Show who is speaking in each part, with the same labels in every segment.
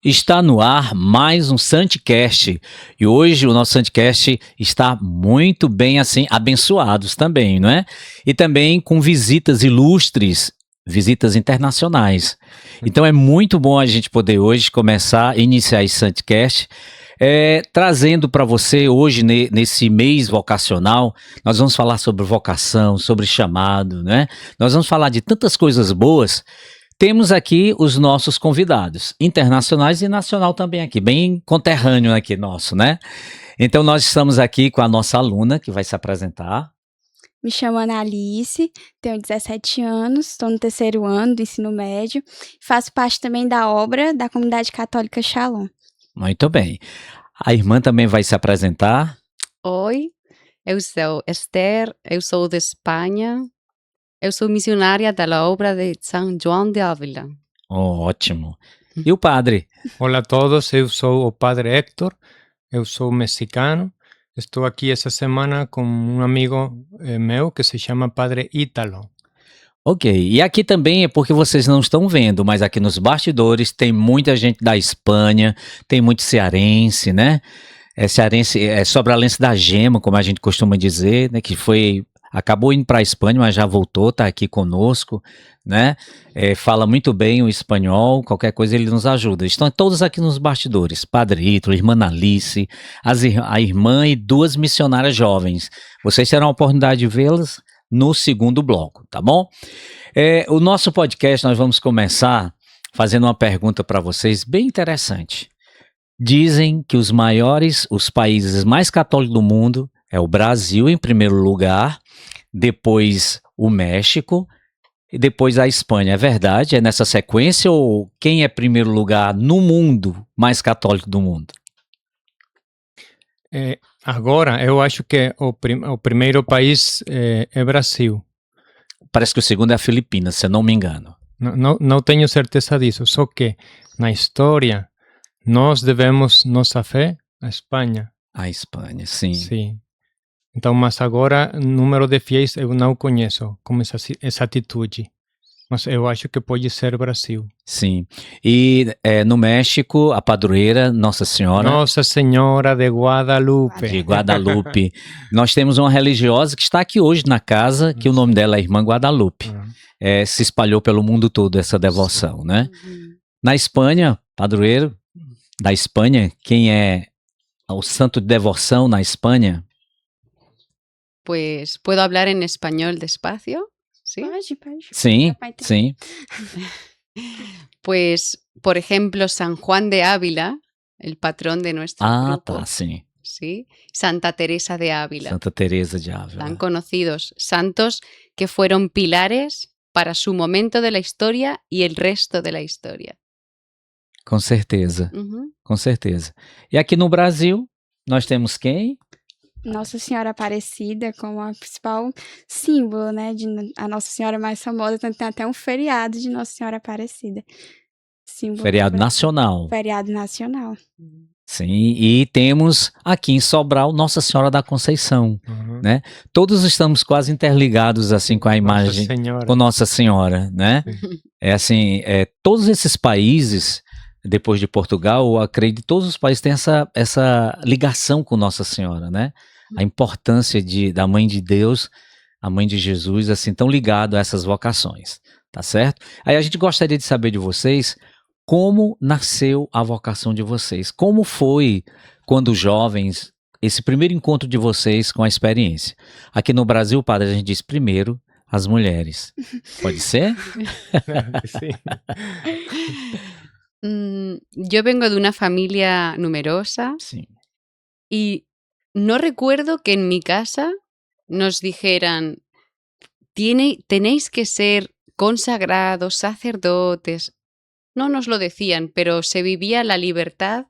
Speaker 1: Está no ar mais um Santicast e hoje o nosso Santicast está muito bem assim, abençoados também, não é? E também com visitas ilustres, visitas internacionais. Então é muito bom a gente poder hoje iniciar esse Santicast trazendo para você hoje, nesse mês vocacional, nós vamos falar sobre vocação, sobre chamado, né? Nós vamos falar de tantas coisas boas. Temos aqui os nossos convidados, internacionais e nacional também aqui, bem conterrâneo aqui nosso, né? Então nós estamos aqui com a nossa aluna que vai se apresentar.
Speaker 2: Me chamo Ana Alice, tenho 17 anos, estou no 3º ano do ensino médio, faço parte também da obra da Comunidade Católica Shalom.
Speaker 1: Muito bem. A irmã também vai se apresentar.
Speaker 3: Oi, eu sou Esther, eu sou de Espanha, eu sou missionária da obra de São João de Ávila.
Speaker 1: Oh, ótimo. E o padre?
Speaker 4: Olá a todos, eu sou o Padre Héctor, eu sou mexicano, estou aqui essa semana com um amigo meu que se chama Padre Ítalo.
Speaker 1: Ok, e aqui também é porque vocês não estão vendo, mas aqui nos bastidores tem muita gente da Espanha, tem muito cearense, né? Cearense, sobralense da gema, como a gente costuma dizer, né? Que acabou indo para a Espanha, mas já voltou, tá aqui conosco, né? Fala muito bem o espanhol, qualquer coisa ele nos ajuda. Estão todos aqui nos bastidores, Padre Ítalo, Irmã Alice, a irmã e 2 missionárias jovens. Vocês terão a oportunidade de vê-las no segundo bloco, tá bom? O nosso podcast, nós vamos começar fazendo uma pergunta para vocês bem interessante. Dizem que os países mais católicos do mundo é o Brasil em primeiro lugar, depois o México e depois a Espanha. É verdade? É nessa sequência ou quem é primeiro lugar no mundo mais católico do mundo?
Speaker 4: Agora, eu acho que o primeiro país é Brasil.
Speaker 1: Parece que o segundo é a Filipinas, se eu não me engano.
Speaker 4: Não tenho certeza disso, só que na história nós devemos nossa fé à Espanha.
Speaker 1: A Espanha, sim.
Speaker 4: Sim. Então, mas agora, número de fiéis eu não conheço com essa atitude. Mas eu acho que pode ser Brasil.
Speaker 1: Sim. E no México, a padroeira Nossa Senhora.
Speaker 4: Nossa Senhora de Guadalupe.
Speaker 1: De Guadalupe. Nós temos uma religiosa que está aqui hoje na casa, que o nome dela é Irmã Guadalupe. Se espalhou pelo mundo todo essa devoção, né? Na Espanha, padroeiro da Espanha, quem é o santo de devoção na Espanha?
Speaker 3: Pues, ¿puedo hablar en español despacio? ¿Sí?
Speaker 2: Pode.
Speaker 1: Sim, sim.
Speaker 3: Pues, por ejemplo, San Juan de Ávila, el patrón de nuestro grupo.
Speaker 1: Tá, sim.
Speaker 3: ¿Sí? Santa Teresa de Ávila.
Speaker 1: Santa Teresa de Ávila.
Speaker 3: Tan conocidos santos que fueron pilares para su momento de la historia y el resto de la historia.
Speaker 1: Com certeza, com certeza. E aqui no Brasil, nós temos quem?
Speaker 2: Nossa Senhora Aparecida como a principal símbolo, né? A Nossa Senhora mais famosa, tanto tem até um feriado de Nossa Senhora Aparecida. Símbolo
Speaker 1: Feriado nacional.
Speaker 2: Feriado nacional.
Speaker 1: Sim, e temos aqui em Sobral Nossa Senhora da Conceição, né? Todos estamos quase interligados assim com a imagem, com Nossa Senhora, né? Todos esses países, depois de Portugal, eu acredito que todos os países têm essa ligação com Nossa Senhora, né? A importância da Mãe de Deus, a Mãe de Jesus, assim, tão ligado a essas vocações, tá certo? Aí a gente gostaria de saber de vocês como nasceu a vocação de vocês, como foi quando jovens, esse primeiro encontro de vocês com a experiência. Aqui no Brasil, padre, a gente diz primeiro as mulheres. Pode ser?
Speaker 4: Sim.
Speaker 3: Yo vengo de una familia numerosa.
Speaker 1: Sí.
Speaker 3: Y no recuerdo que en mi casa nos dijeran, tenéis que ser consagrados, sacerdotes. No nos lo decían, pero se vivía la libertad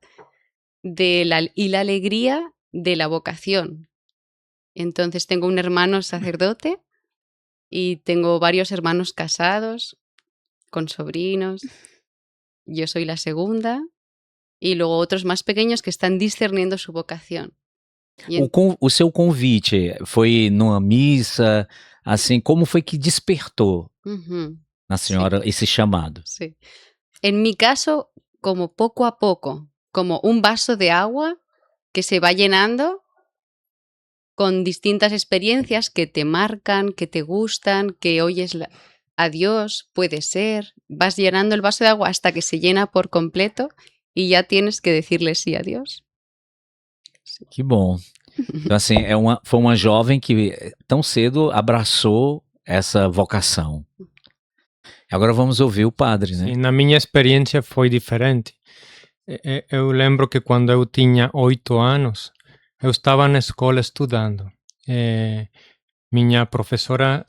Speaker 3: y la alegría de la vocación. Entonces tengo un hermano sacerdote y tengo varios hermanos casados, con sobrinos. Yo soy la segunda, y luego otros más pequeños que están discerniendo su vocación.
Speaker 1: O seu convite foi numa missa, assim, como foi que despertou na senhora esse chamado?
Speaker 3: Sí. En mi caso, como poco a poco, como un vaso de agua que se va llenando con distintas experiencias que te marcan, que te gustan, que oyes a Dios, puede ser, vas llenando el vaso de agua hasta que se llena por completo e já tienes que decirle sí a Deus.
Speaker 1: Que bom. Então, assim, foi uma jovem que tão cedo abraçou essa vocação. Agora vamos ouvir o padre, né?
Speaker 4: Sim, na minha experiência foi diferente. Eu lembro que quando eu tinha 8 anos, eu estava na escola estudando. Minha professora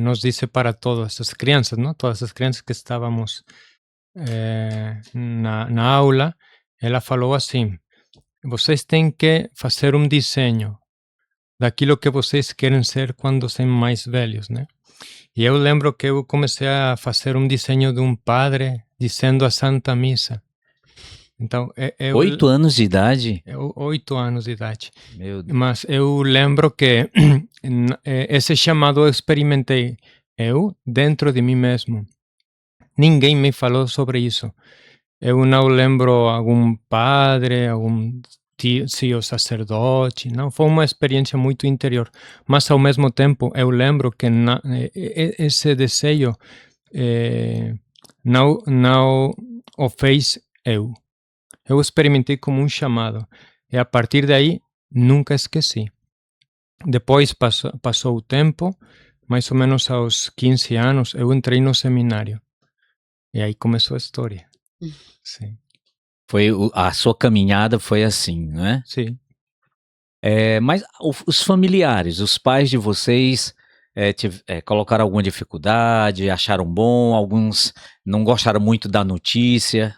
Speaker 4: nos disse para todas as crianças, não? Todas as crianças que estávamos na aula, ela falou assim: vocês têm que fazer um desenho daquilo que vocês querem ser quando são mais velhos, né? E eu lembro que eu comecei a fazer um desenho de um padre dizendo a Santa Missa. Então,
Speaker 1: 8 anos de idade?
Speaker 4: 8 anos de idade.
Speaker 1: Meu Deus.
Speaker 4: Mas eu lembro que esse chamado eu experimentei eu dentro de mim mesmo. Ninguém me falou sobre isso. Eu não lembro algum padre, algum tio sacerdote, não, foi uma experiência muito interior, mas ao mesmo tempo eu lembro que esse desejo não o fez eu experimentei como um chamado, e a partir daí nunca esqueci. Depois passou o tempo, mais ou menos aos 15 anos, eu entrei no seminário, e aí começou a história. Sim.
Speaker 1: A sua caminhada foi assim, né?
Speaker 4: Sim.
Speaker 1: Mas os familiares, os pais de vocês colocaram alguma dificuldade, acharam bom, alguns não gostaram muito da notícia?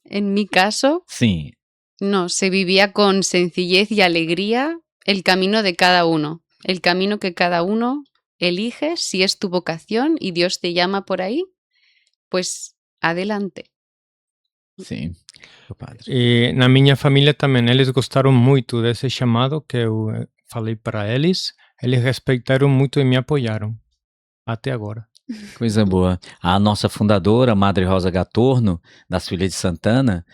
Speaker 3: En mi caso,
Speaker 1: Sim.
Speaker 3: no, se vivía con sencillez y alegría el camino de cada uno, el camino que cada uno elige, si es tu vocación y Dios te llama por ahí, pues adelante.
Speaker 1: Sim, padre.
Speaker 4: E na minha família também, eles gostaram muito desse chamado que eu falei para eles. Eles respeitaram muito e me apoiaram até agora.
Speaker 1: Coisa boa. A nossa fundadora, Madre Rosa Gatorno, das Filhas de Santana,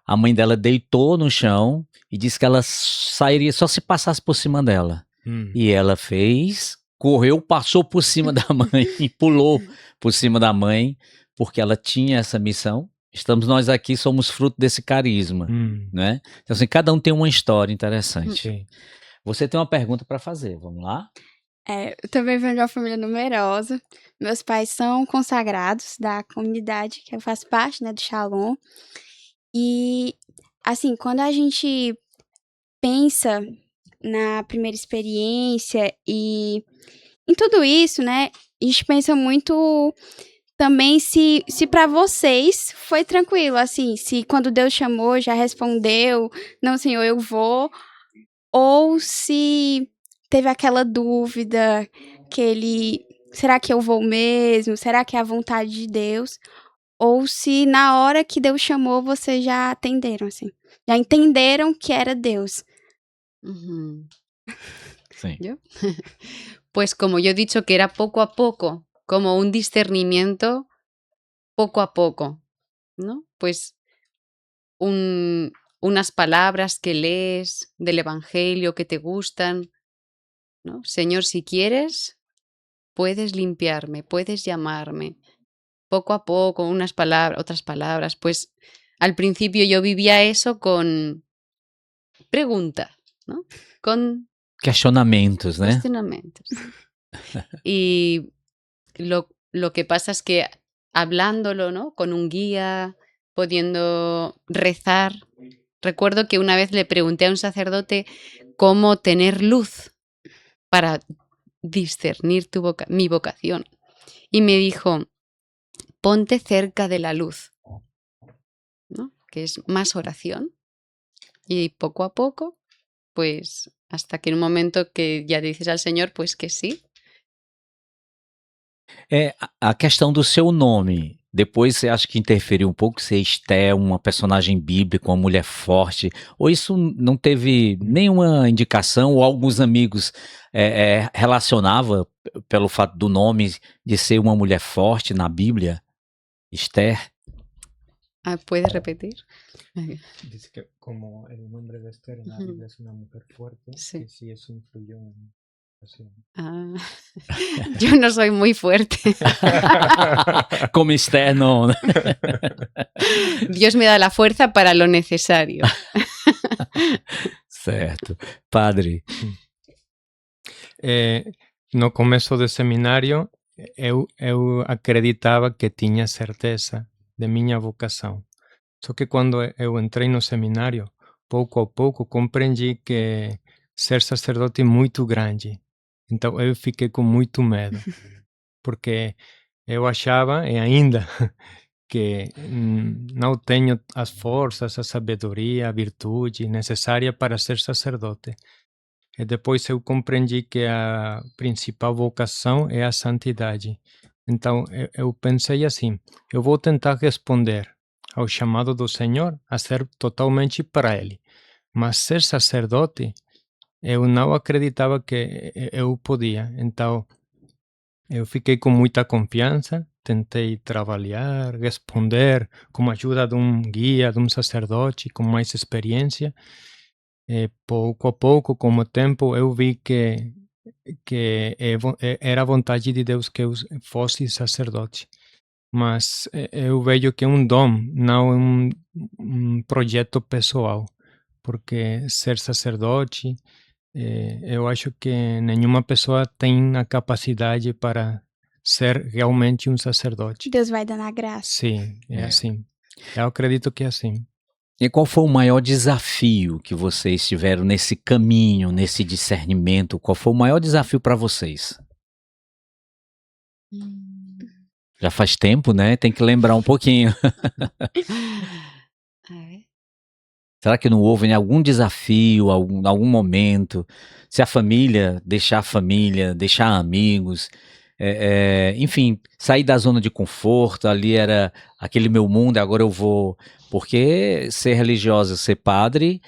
Speaker 1: a mãe dela deitou no chão e disse que ela sairia só se passasse por cima dela. E ela fez, correu, passou por cima da mãe e pulou por cima da mãe, porque ela tinha essa missão. Estamos nós aqui, somos fruto desse carisma, né? Então, assim, cada um tem uma história interessante.
Speaker 4: Sim.
Speaker 1: Você tem uma pergunta para fazer, vamos lá?
Speaker 2: Eu também venho de uma família numerosa. Meus pais são consagrados da comunidade que eu faço parte, né, do Shalom. E, assim, quando a gente pensa na primeira experiência e em tudo isso, né, a gente pensa muito também se para vocês foi tranquilo, assim, se quando Deus chamou já respondeu, não, Senhor, eu vou, ou se teve aquela dúvida será que eu vou mesmo? Será que é a vontade de Deus? Ou se na hora que Deus chamou, vocês já atenderam, assim, já entenderam que era Deus.
Speaker 1: Sí.
Speaker 3: ¿Yo? Pues como yo he dicho que era poco a poco, como un discernimiento poco a poco, ¿no? Pues unas palabras que lees del Evangelio que te gustan, ¿no? Señor, si quieres, puedes limpiarme, puedes llamarme. Poco a poco, unas palabras, otras palabras. Pues al principio yo vivía eso con preguntas, ¿no? Con
Speaker 1: questionamentos, né?
Speaker 3: cuestionamientos. Y lo que pasa es que hablándolo, ¿no? Con un guía, pudiendo rezar. Recuerdo que una vez le pregunté a un sacerdote cómo tener luz para discernir mi vocación. Y me dijo, ponte cerca de la luz, ¿no? Que es más oración. Y poco a poco, pues hasta que en un momento que ya dices al Señor, pues que sí.
Speaker 1: A questão do seu nome, depois você acha que interferiu um pouco ser Esther, uma personagem bíblica, uma mulher forte, ou isso não teve nenhuma indicação, ou alguns amigos relacionavam pelo fato do nome de ser uma mulher forte na Bíblia, Esther?
Speaker 3: Ah, ¿puedes repetir?
Speaker 4: Dice que como el nombre de Esther en la
Speaker 3: Ujú.
Speaker 4: Biblia es una mujer fuerte,
Speaker 3: Sí.
Speaker 4: que sí eso influyó en así.
Speaker 3: Ah, yo no soy muy fuerte.
Speaker 1: Como Esther, não, né?
Speaker 3: Dios me da la fuerza para lo necesario.
Speaker 1: Certo. Padre,
Speaker 4: No começo do seminário, eu acreditava que tinha certeza de minha vocação. Só que quando eu entrei no seminário, pouco a pouco compreendi que ser sacerdote é muito grande. Então eu fiquei com muito medo, porque eu achava e ainda que não tenho as forças, a sabedoria, a virtude necessária para ser sacerdote. E depois eu compreendi que a principal vocação é a santidade. Então eu pensei assim: eu vou tentar responder ao chamado do Senhor a ser totalmente para Ele. Mas ser sacerdote, eu não acreditava que eu podia. Então eu fiquei com muita confiança, tentei trabalhar, responder com a ajuda de um guia, de um sacerdote com mais experiência. Pouco a pouco, com o tempo, eu vi que era a vontade de Deus que eu fosse sacerdote. Mas eu vejo que é um dom, não é um projeto pessoal, porque ser sacerdote, eu acho que nenhuma pessoa tem a capacidade para ser realmente um sacerdote.
Speaker 2: Deus vai dando a graça.
Speaker 4: Sim, é
Speaker 1: É.
Speaker 4: assim. Eu acredito que é assim.
Speaker 1: e qual foi o maior desafio que vocês tiveram nesse caminho, nesse discernimento? Qual foi o maior desafio para vocês? Já faz tempo, né? Tem que lembrar um pouquinho.
Speaker 3: A ver.
Speaker 1: Será que não houve algum desafio, algum momento? Se a família, deixar amigos, enfim, sair da zona de conforto, ali era aquele meu mundo, agora eu vou. Porque ser religiosa, ser padre,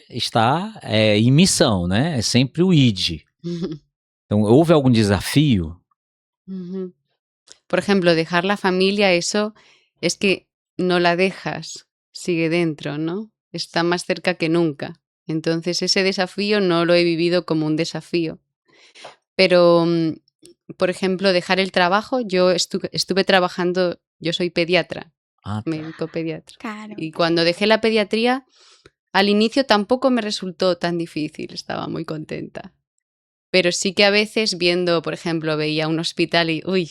Speaker 1: estar em missão, né? É sempre o id. Então, houve algum desafio?
Speaker 3: Ujú. Por ejemplo, dejar la familia, eso es que no la dejas, sigue dentro, ¿no? Está más cerca que nunca. Entonces ese desafío no lo he vivido como un desafío. Pero, por ejemplo, dejar el trabajo, yo estuve trabajando, yo soy pediatra,
Speaker 1: Ah, tá.
Speaker 3: médico pediatra.
Speaker 2: Cara,
Speaker 3: Y cuando dejé la pediatría, al inicio tampoco me resultó tan difícil, estaba muy contenta. Pero sí que a veces viendo, por ejemplo, veía un hospital y, uy,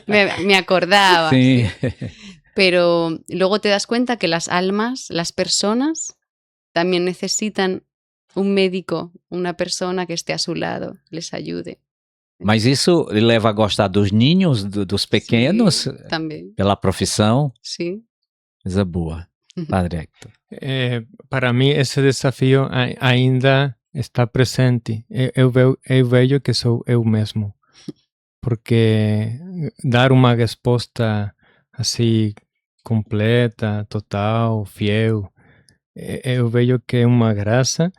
Speaker 3: me acordaba.
Speaker 1: Sim.
Speaker 3: Pero luego te das cuenta que las almas, las personas, también necesitan un médico, una persona que esté a su lado, les ayude.
Speaker 1: Mas isso leva a gostar dos ninhos, dos pequenos,
Speaker 3: Sí, también,
Speaker 1: pela profissão.
Speaker 3: sí.
Speaker 1: Coisa boa. Padre Hector.
Speaker 4: Para mim, esse desafio ainda está presente. Eu vejo que sou eu mesmo. Porque dar uma resposta assim, completa, total, fiel, eu vejo que é uma graça.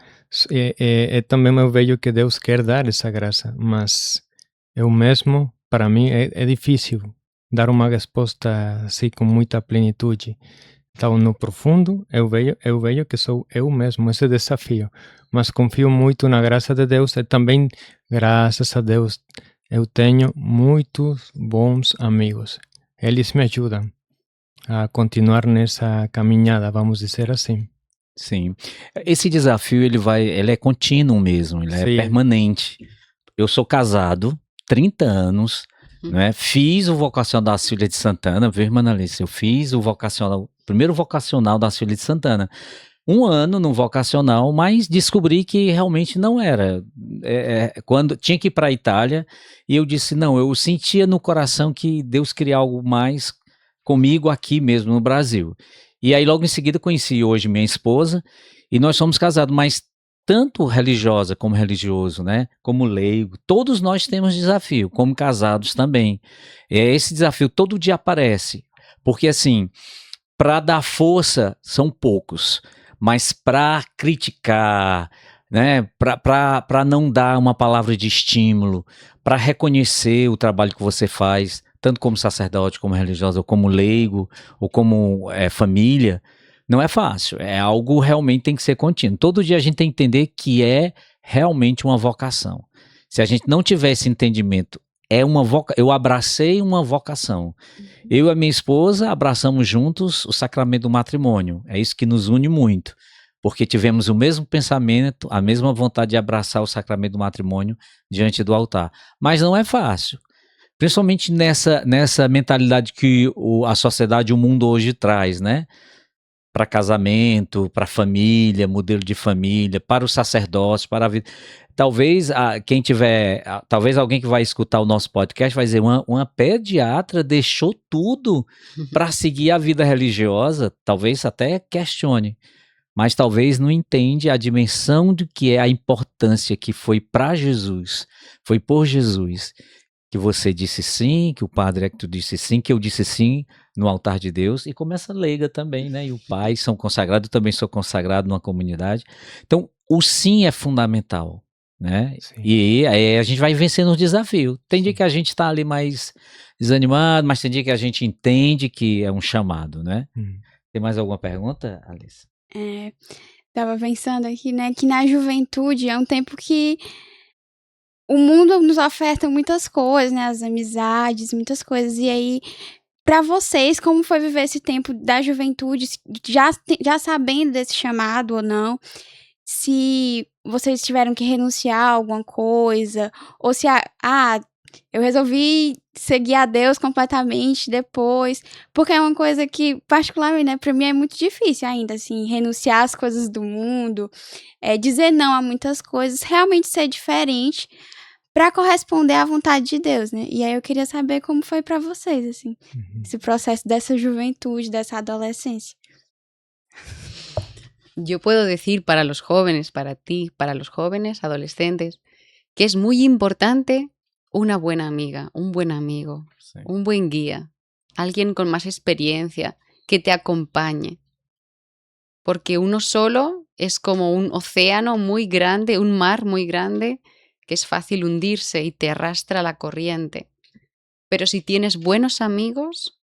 Speaker 4: Também eu vejo que Deus quer dar essa graça. Mas eu mesmo, para mim, é difícil dar uma resposta assim com muita plenitude. Então, no profundo, eu vejo que sou eu mesmo, esse desafio. Mas confio muito na graça de Deus e também, graças a Deus, eu tenho muitos bons amigos. Eles me ajudam a continuar nessa caminhada, vamos dizer assim.
Speaker 1: Sim. Esse desafio, ele é contínuo mesmo, ele é
Speaker 4: Sim.
Speaker 1: permanente. Eu sou casado, 30 anos, né? Fiz o vocacional da Cília de Santana, viu, irmã Alice? Eu fiz o primeiro vocacional da Cília de Santana. 1 ano no vocacional, mas descobri que realmente não era. Quando tinha que ir para a Itália, e eu disse, não, eu sentia no coração que Deus queria algo mais comigo aqui mesmo no Brasil. E aí logo em seguida conheci hoje minha esposa, e nós somos casados, mas tanto religiosa como religioso, né, como leigo, todos nós temos desafio, como casados também. Esse desafio todo dia aparece, porque assim, para dar força são poucos, mas para criticar, né, para não dar uma palavra de estímulo, para reconhecer o trabalho que você faz, tanto como sacerdote, como religiosa, ou como leigo, ou como família, não é fácil. É algo realmente tem que ser contínuo. Todo dia a gente tem que entender que é realmente uma vocação. Se a gente não tiver esse entendimento, eu abracei uma vocação. Eu e a minha esposa abraçamos juntos o sacramento do matrimônio. É isso que nos une muito, porque tivemos o mesmo pensamento, a mesma vontade de abraçar o sacramento do matrimônio diante do altar. Mas não é fácil, principalmente nessa mentalidade que a sociedade, o mundo hoje traz, né? Para casamento, para família, modelo de família, para o sacerdócio, para a vida. Talvez talvez alguém que vai escutar o nosso podcast vai dizer, uma pediatra deixou tudo para seguir a vida religiosa, talvez até questione, mas talvez não entende a dimensão do que é a importância que foi para Jesus, foi por Jesus, que você disse sim, que o padre Hector disse sim, que eu disse sim no altar de Deus, e começa leiga também, né? E o pai são consagrados, eu também sou consagrado numa comunidade. Então, o sim é fundamental, né?
Speaker 4: Sim.
Speaker 1: E aí a gente vai vencendo os desafios. Tem dia que a gente está ali mais desanimado, mas tem dia que a gente entende que é um chamado, né? Tem mais alguma pergunta, Alice?
Speaker 2: Tava pensando aqui, né, que na juventude é um tempo que o mundo nos oferta muitas coisas, né, as amizades, muitas coisas, e aí, pra vocês, como foi viver esse tempo da juventude, já sabendo desse chamado ou não, se vocês tiveram que renunciar a alguma coisa, ou se, eu resolvi seguir a Deus completamente depois, porque é uma coisa que, particularmente, né, pra mim é muito difícil ainda, assim, renunciar às coisas do mundo, dizer não a muitas coisas, realmente ser diferente pra corresponder à vontade de Deus, né? E aí eu queria saber como foi pra vocês, assim, esse processo dessa juventude, dessa adolescência.
Speaker 3: Yo puedo decir para los jóvenes, para ti, para los jóvenes, adolescentes, que es muy importante una buena amiga, un buen amigo,
Speaker 1: Sí.
Speaker 3: un buen guía, alguien con más experiencia, que te acompañe. Porque uno solo es como un océano muy grande, un mar muy grande, que es fácil hundirse y te arrastra la corriente. Pero si tienes buenos amigos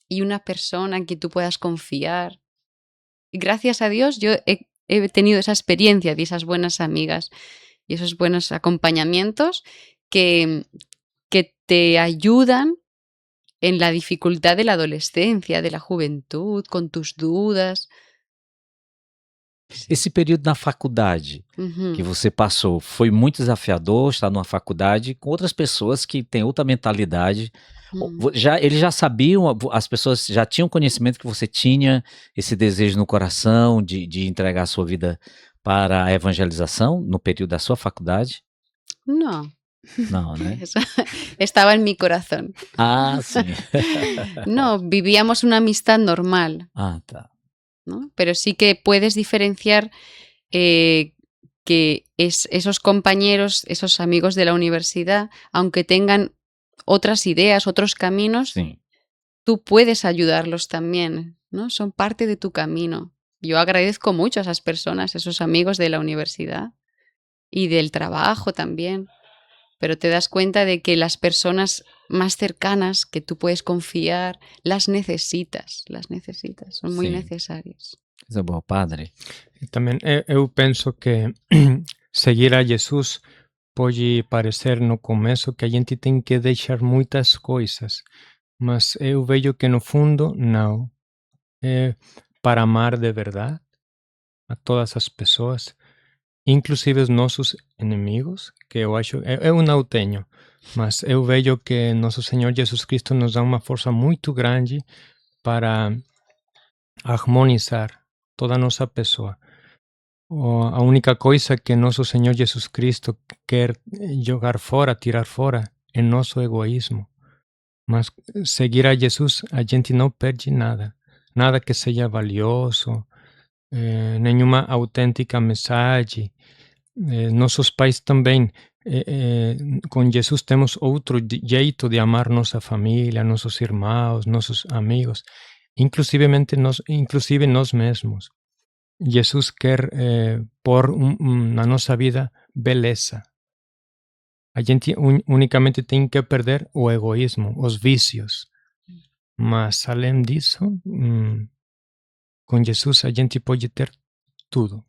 Speaker 3: y una persona en que tú puedas confiar, y gracias a Dios yo he tenido esa experiencia de esas buenas amigas y esos buenos acompañamientos que te ayudan en la dificultad de la adolescencia, de la juventud, con tus dudas.
Speaker 1: Esse período na faculdade que você passou foi muito desafiador, estar numa faculdade com outras pessoas que têm outra mentalidade. Eles já sabiam, as pessoas já tinham conhecimento que você tinha esse desejo no coração de entregar a sua vida para a evangelização no período da sua faculdade?
Speaker 3: No.
Speaker 1: Não, né?
Speaker 3: Eso estaba en mi corazón.
Speaker 1: Ah, sim.
Speaker 3: No, vivíamos una amistad normal,
Speaker 1: Ah, tá.
Speaker 3: ¿no? Pero sí que puedes diferenciar que esos compañeros, esos amigos de la universidad, aunque tengan otras ideas, otros caminos,
Speaker 1: Sim.
Speaker 3: tú puedes ayudarlos también, ¿no? Son parte de tu camino. Yo agradezco mucho a esas personas, esos amigos de la universidad y del trabajo también. Pero te das cuenta de que las personas más cercanas que tú puedes confiar, las necesitas, son muy
Speaker 1: Sim.
Speaker 3: necesarias.
Speaker 1: Coisa boa, padre.
Speaker 4: Também eu penso que seguir a Jesus pode parecer no começo que a gente tem que deixar muitas coisas, mas eu vejo que no fundo não. É para amar de verdade a todas as pessoas, inclusive os nossos inimigos, que eu acho, eu não tenho, mas eu vejo que nosso Senhor Jesus Cristo nos dá uma força muito grande para harmonizar toda a nossa pessoa. A única coisa que nosso Senhor Jesus Cristo quer jogar fora, tirar fora, é nosso egoísmo. Mas seguir a Jesus, a gente não perde nada. Nada que seja valioso, nenhuma autêntica mensagem. Nossos pais também, com Jesus temos outro jeito de amar nossa família, nossos irmãos, nossos amigos, inclusive nós mesmos. Jesus quer pôr na nossa vida beleza. a gente unicamente tem que perder o egoísmo, os vícios. Mas, além disso, com Jesus a gente pode ter tudo.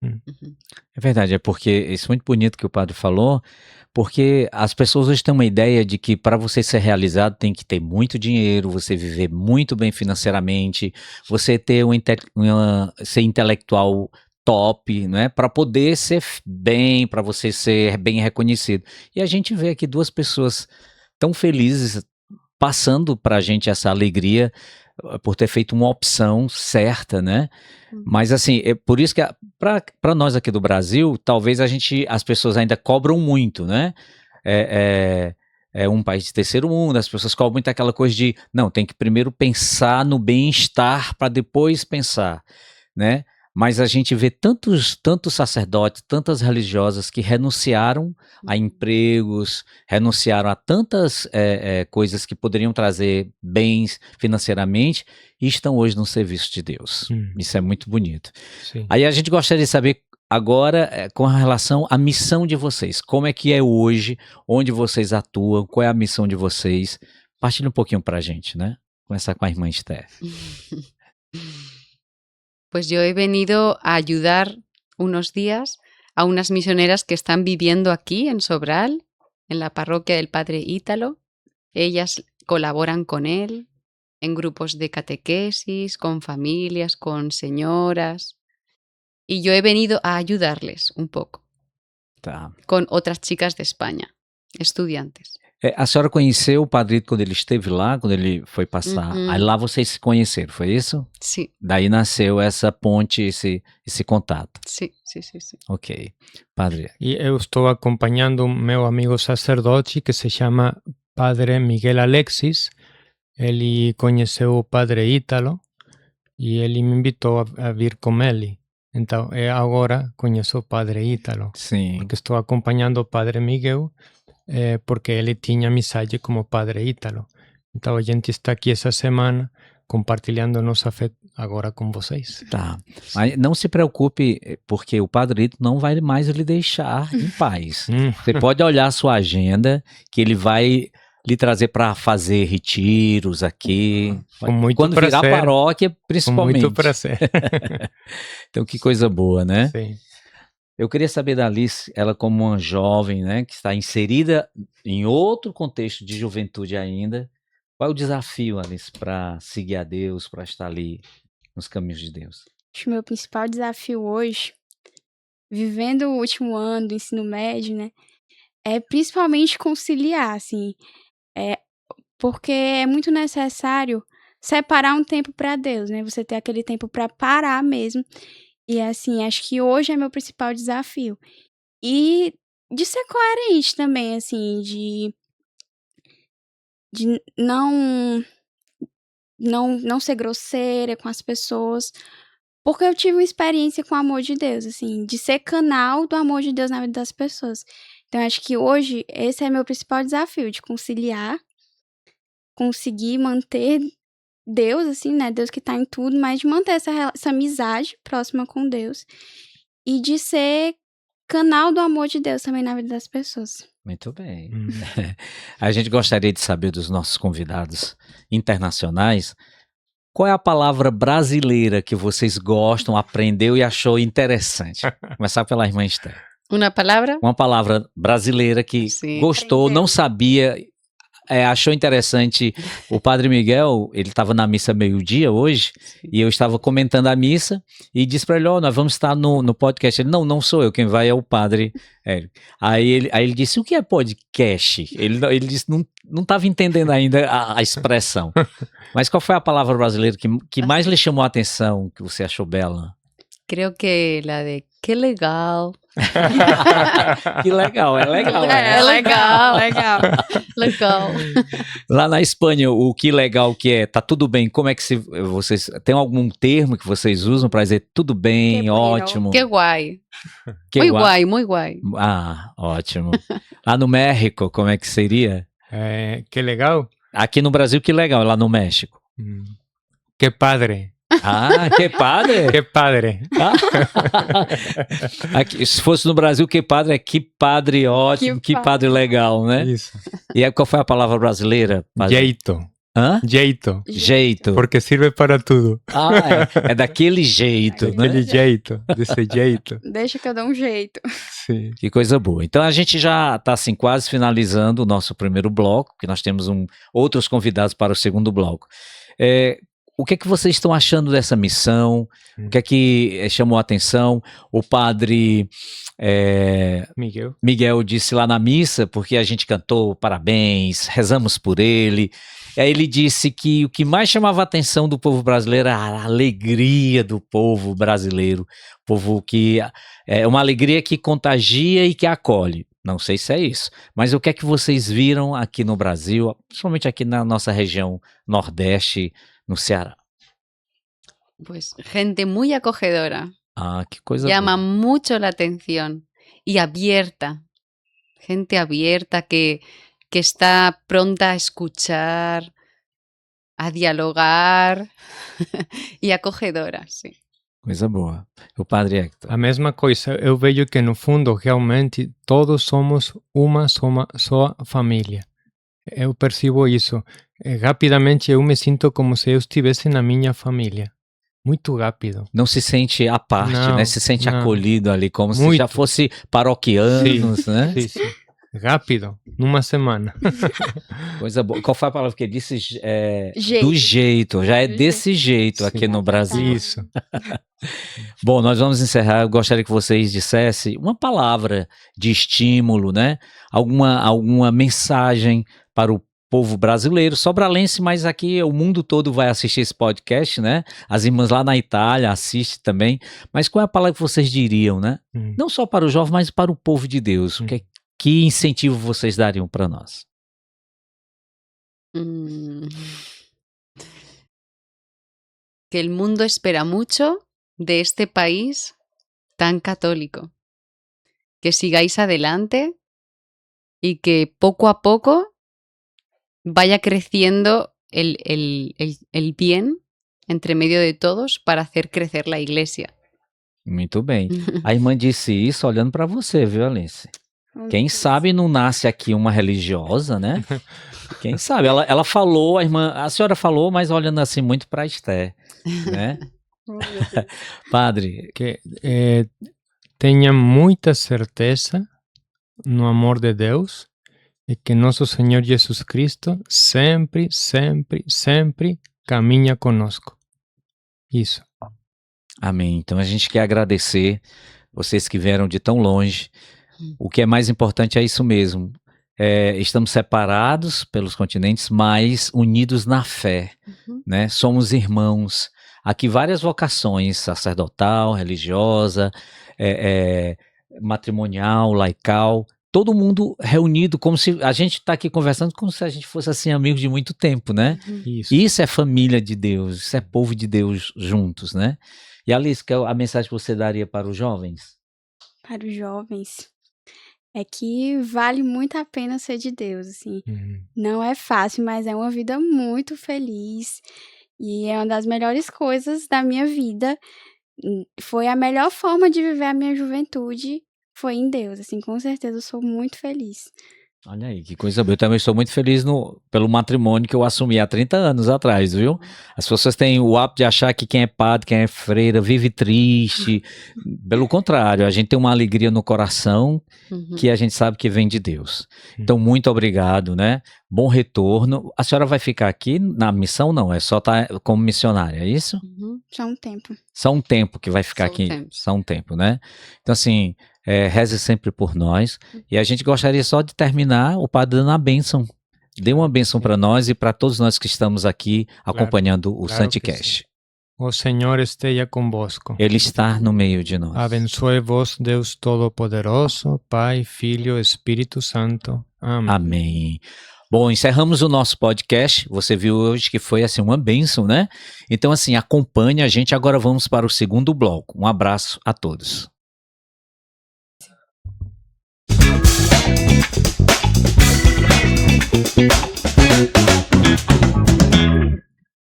Speaker 3: Ujú.
Speaker 1: É verdade, é porque isso é muito bonito que o padre falou, porque as pessoas hoje têm uma ideia de que para você ser realizado tem que ter muito dinheiro, você viver muito bem financeiramente, você ter ser intelectual top, né, para poder ser bem, para você ser bem reconhecido. E a gente vê aqui duas pessoas tão felizes passando para a gente essa alegria por ter feito uma opção certa, né? Mas assim, é por isso que para nós aqui do Brasil, talvez as pessoas ainda cobram muito, né? É um país de terceiro mundo, as pessoas cobram muito aquela coisa de, não, tem que primeiro pensar no bem-estar para depois pensar, né? Mas a gente vê tantos sacerdotes, tantas religiosas que renunciaram a empregos, renunciaram a tantas coisas que poderiam trazer bens financeiramente e estão hoje no serviço de Deus. Isso é muito bonito.
Speaker 4: Sim.
Speaker 1: Aí a gente gostaria de saber agora com relação à missão de vocês. Como é que é hoje, onde vocês atuam, qual é a missão de vocês? Partilha um pouquinho pra gente, né? Começar com a irmã Esther.
Speaker 3: Pues yo he venido a ayudar unos días a unas misioneras que están viviendo aquí en Sobral, en la parroquia del Padre Ítalo. Ellas colaboran con él en grupos de catequesis, con familias, con señoras. Y yo he venido a ayudarles un poco
Speaker 1: Tá.
Speaker 3: con otras chicas de España, estudiantes.
Speaker 1: A senhora conheceu o Padre Ito quando ele esteve lá, quando ele foi passar.
Speaker 3: Uhum.
Speaker 1: Aí lá vocês se conheceram, foi isso?
Speaker 3: Sí,
Speaker 1: Daí nasceu essa ponte, esse contato.
Speaker 3: sí, sí, sí, sí.
Speaker 1: Ok. Padre,
Speaker 4: E eu estou acompanhando um meu amigo sacerdote que se chama Padre Miguel Alexis. Ele conheceu o Padre Ítalo e ele me invitou a vir com ele. Então, agora conheço o Padre Ítalo,
Speaker 1: sim.
Speaker 4: porque estou acompanhando o Padre Miguel, porque ele tinha amizade com o Padre Ítalo. Então, a gente está aqui essa semana compartilhando nossa fé agora com vocês.
Speaker 1: Tá. Mas não se preocupe, porque o Padre Ito não vai mais lhe deixar em paz. Você pode olhar a sua agenda, que ele vai lhe trazer para fazer retiros aqui.
Speaker 4: Com muito
Speaker 1: Quando
Speaker 4: prazer.
Speaker 1: virar paróquia,
Speaker 4: Com
Speaker 1: principalmente.
Speaker 4: muito prazer.
Speaker 1: Então, que coisa boa, né?
Speaker 4: Sim.
Speaker 1: Eu queria saber da Alice, ela como uma jovem, né, que está inserida em outro contexto de juventude ainda, qual é o desafio, Alice, para seguir a Deus, para estar ali nos caminhos de Deus?
Speaker 2: Acho que o meu principal desafio hoje, vivendo o último ano do ensino médio, né, é principalmente conciliar, assim, porque é muito necessário separar um tempo para Deus, né, você ter aquele tempo para parar mesmo. E, assim, acho que hoje é meu principal desafio. E de ser coerente também, assim, de não ser grosseira com as pessoas, porque eu tive uma experiência com o amor de Deus, assim, de ser canal do amor de Deus na vida das pessoas. Então acho que hoje esse é meu principal desafio, de conciliar, conseguir manter Deus, assim, né, Deus que tá em tudo, mas de manter essa amizade próxima com Deus e de ser canal do amor de Deus também na vida das pessoas.
Speaker 1: Muito bem. A gente gostaria de saber dos nossos convidados internacionais, qual é a palavra brasileira que vocês gostam, aprendeu e achou interessante? Começar pela irmã Esther.
Speaker 3: Una palabra.
Speaker 1: Uma palavra brasileira que
Speaker 3: Sim.
Speaker 1: gostou,
Speaker 2: Aprendeu.
Speaker 1: não sabia, achou interessante. O Padre Miguel, ele estava na missa meio-dia hoje, e eu estava comentando a missa, e disse para ele, nós vamos estar no podcast. Ele, não sou eu, quem vai é o Padre Érico. Aí ele disse, o que é podcast? Ele disse, não estava entendendo ainda a expressão. Mas qual foi a palavra brasileira que mais lhe chamou a atenção, que você achou bela?
Speaker 3: Creo que la de qué legal.
Speaker 1: Que legal, é legal.
Speaker 3: É legal. Legal.
Speaker 1: Lá na Espanha, o que legal que é, tá tudo bem, como é que vocês, tem algum termo que vocês usam para dizer tudo bem,
Speaker 2: Que bueno.
Speaker 1: ótimo?
Speaker 3: Qué guay.
Speaker 1: Que
Speaker 3: Muy
Speaker 1: guai.
Speaker 3: guay, muy guay.
Speaker 1: Ah, ótimo. Lá no México, como é que seria?
Speaker 4: Que legal.
Speaker 1: Aqui no Brasil, que legal, lá no México.
Speaker 4: Que padre.
Speaker 1: Ah, que padre!
Speaker 4: ¡Qué padre!
Speaker 1: Aqui, se fosse no Brasil, que padre é que padre ótimo, que padre legal, né?
Speaker 4: Isso.
Speaker 1: E aí, qual foi a palavra brasileira? Padre?
Speaker 4: Jeito.
Speaker 1: Hã?
Speaker 4: Jeito.
Speaker 1: Jeito.
Speaker 4: Porque sirve para tudo.
Speaker 1: Ah, é daquele jeito, né?
Speaker 4: Daquele jeito. Desse jeito.
Speaker 2: Deixa que eu dou um jeito.
Speaker 4: Sim.
Speaker 1: Que coisa boa. Então a gente já está assim quase finalizando o nosso primeiro bloco, que nós temos outros convidados para o segundo bloco. O que é que vocês estão achando dessa missão? O que é que chamou a atenção? O padre Miguel disse lá na missa, porque a gente cantou parabéns, rezamos por ele. E aí ele disse que o que mais chamava a atenção do povo brasileiro era a alegria do povo brasileiro. Povo que é uma alegria que contagia e que acolhe. Não sei se é isso, mas o que é que vocês viram aqui no Brasil, principalmente aqui na nossa região Nordeste, no Ceará?
Speaker 3: Pues gente muy acogedora.
Speaker 1: Ah, que coisa
Speaker 3: Llama
Speaker 1: boa.
Speaker 3: mucho la atención y abierta. Gente abierta que está pronta a escuchar, a dialogar e acogedora, sim.
Speaker 1: Coisa boa. O padre Hector.
Speaker 4: A mesma coisa, eu vejo que no fundo realmente todos somos uma só família. Eu percebo isso. Rapidamente eu me sinto como se eu estivesse na minha família. Muito rápido.
Speaker 1: Não se sente à parte,
Speaker 4: Não,
Speaker 1: né? Se sente
Speaker 4: não.
Speaker 1: acolhido ali, como se
Speaker 4: Muito.
Speaker 1: já fosse paroquianos, né?
Speaker 4: Sim, sim. Rápido, numa semana.
Speaker 1: Coisa boa. Qual foi a palavra que ele disse?
Speaker 2: Jeito.
Speaker 1: Do jeito. Já é
Speaker 2: Do
Speaker 1: desse jeito aqui
Speaker 4: Sim.
Speaker 1: no Brasil.
Speaker 4: Isso.
Speaker 1: Bom, nós vamos encerrar. Eu gostaria que vocês dissessem uma palavra de estímulo, né? Alguma mensagem para o povo brasileiro, sobralense, mas aqui o mundo todo vai assistir esse podcast, né? As irmãs lá na Itália assistem também. Mas qual é a palavra que vocês diriam, né? Não só para o jovem, mas para o povo de Deus. Que incentivo vocês dariam para nós?
Speaker 3: Que el mundo espera mucho de este país tan católico. Que sigáis adelante y que poco a poco vaya creciendo el bien entre medio de todos para hacer crecer la iglesia.
Speaker 1: Muito bem. A irmã disse isso olhando para você, viu, Alice? Quem sabe não nasce aqui uma religiosa, né? Quem sabe? Ela falou, a senhora falou, mas olhando assim muito para Esther, né? Padre.
Speaker 4: Que tenha muita certeza no amor de Deus e que nosso Senhor Jesus Cristo sempre, sempre, sempre caminha conosco. Isso.
Speaker 1: Amém. Então a gente quer agradecer vocês que vieram de tão longe. O que é mais importante é isso mesmo. Estamos separados pelos continentes, mas unidos na fé, né? Somos irmãos. Aqui várias vocações, sacerdotal, religiosa, matrimonial, laical, todo mundo reunido, como se a gente está aqui conversando como se a gente fosse assim amigos de muito tempo, né? Isso é família de Deus, isso é povo de Deus juntos, né? E Alice, qual a mensagem que você daria para os jovens?
Speaker 2: Para os jovens é que vale muito a pena ser de Deus, assim. Não é fácil, mas é uma vida muito feliz e é uma das melhores coisas da minha vida. Foi a melhor forma de viver a minha juventude, foi em Deus, assim, com certeza eu sou muito feliz.
Speaker 1: Olha aí, que coisa boa. Eu também estou muito feliz pelo matrimônio que eu assumi há 30 anos atrás, viu? As pessoas têm o hábito de achar que quem é padre, quem é freira, vive triste. Pelo contrário, a gente tem uma alegria no coração que a gente sabe que vem de Deus. Então, muito obrigado, né? Bom retorno. A senhora vai ficar aqui na missão? Não, é só estar como missionária, é isso?
Speaker 2: Só um tempo.
Speaker 1: Só um tempo que vai ficar aqui. Só um tempo, né? Então, assim... reze sempre por nós. E a gente gostaria só de terminar o padre dando a bênção. Dê uma bênção para nós e para todos nós que estamos aqui acompanhando o Santicast.
Speaker 4: O Senhor esteja convosco.
Speaker 1: Ele está no meio de nós.
Speaker 4: Abençoe-vos, Deus Todo-Poderoso, Pai, Filho, Espírito Santo. Amém.
Speaker 1: Amém. Bom, encerramos o nosso podcast. Você viu hoje que foi assim uma bênção, né? Então, assim, acompanhe a gente. Agora vamos para o segundo bloco. Um abraço a todos.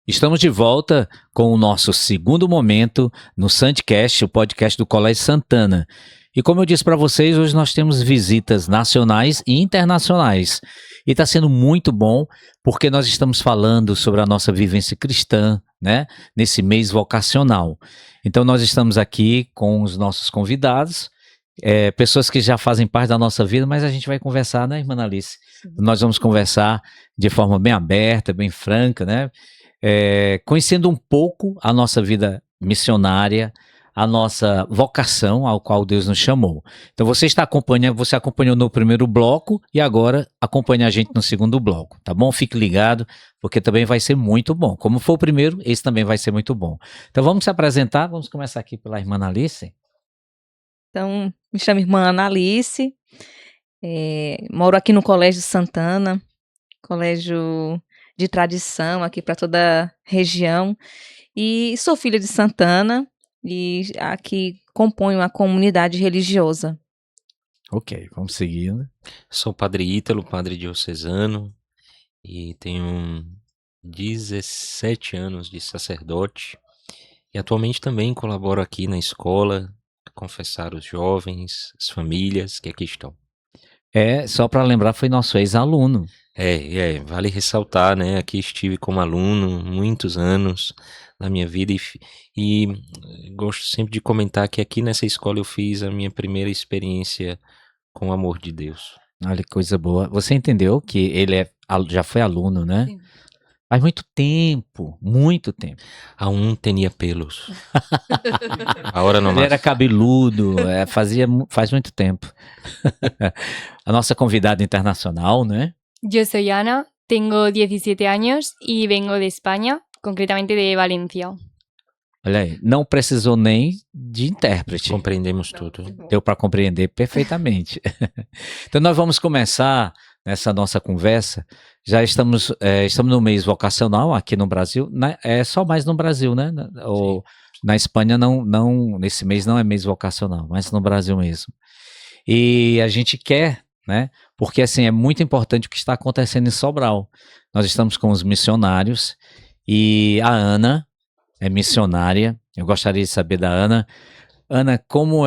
Speaker 1: Estamos estamos de volta com o nosso segundo momento no Santcast, o podcast do Colégio Santana. E como eu disse para vocês, hoje nós temos visitas nacionais e internacionais. E está sendo muito bom, porque nós estamos falando sobre a nossa vivência cristã, né? Nesse mês vocacional. Então nós estamos aqui com os nossos convidados, pessoas que já fazem parte da nossa vida, mas a gente vai conversar, né, irmã Alice? Nós vamos conversar de forma bem aberta, bem franca, né? Conhecendo um pouco a nossa vida missionária, a nossa vocação ao qual Deus nos chamou. Então você acompanhou no primeiro bloco e agora acompanha a gente no segundo bloco, tá bom? Fique ligado, porque também vai ser muito bom. Como foi o primeiro, esse também vai ser muito bom. Então vamos se apresentar, vamos começar aqui pela irmã Alice.
Speaker 5: Então, me chamo irmã Ana Alice, moro aqui no Colégio Santana, colégio de tradição aqui para toda a região, e sou filha de Santana e aqui componho uma comunidade religiosa.
Speaker 1: Ok, vamos seguindo.
Speaker 6: Sou o padre Ítalo, padre diocesano, e tenho 17 anos de sacerdote, e atualmente também colaboro aqui na escola, confessar os jovens, as famílias que aqui estão.
Speaker 1: Só para lembrar, foi nosso ex-aluno.
Speaker 6: Vale ressaltar, né? Aqui estive como aluno muitos anos na minha vida e gosto sempre de comentar que aqui nessa escola eu fiz a minha primeira experiência com o amor de Deus.
Speaker 1: Olha que coisa boa. Você entendeu que ele já foi aluno, né?
Speaker 3: Sim.
Speaker 1: Faz muito tempo, muito tempo.
Speaker 6: Aún tenía pelos. Agora não
Speaker 1: Ele
Speaker 6: mais.
Speaker 1: era cabeludo, faz muito tempo. A nossa convidada internacional, né?
Speaker 7: Yo soy Ana, tengo 17 años y vengo de España, concretamente de Valencia.
Speaker 1: Olha aí, não precisou nem de intérprete.
Speaker 6: Compreendemos tudo.
Speaker 1: Deu para compreender perfeitamente. Então nós vamos começar nessa nossa conversa. Já estamos no mês vocacional aqui no Brasil. É só mais no Brasil, né? Ou na Espanha não, nesse mês não é mês vocacional, mas no Brasil mesmo. E a gente quer, né? Porque assim é muito importante o que está acontecendo em Sobral. Nós estamos com os missionários e a Ana é missionária. Eu gostaria de saber da Ana. Ana, como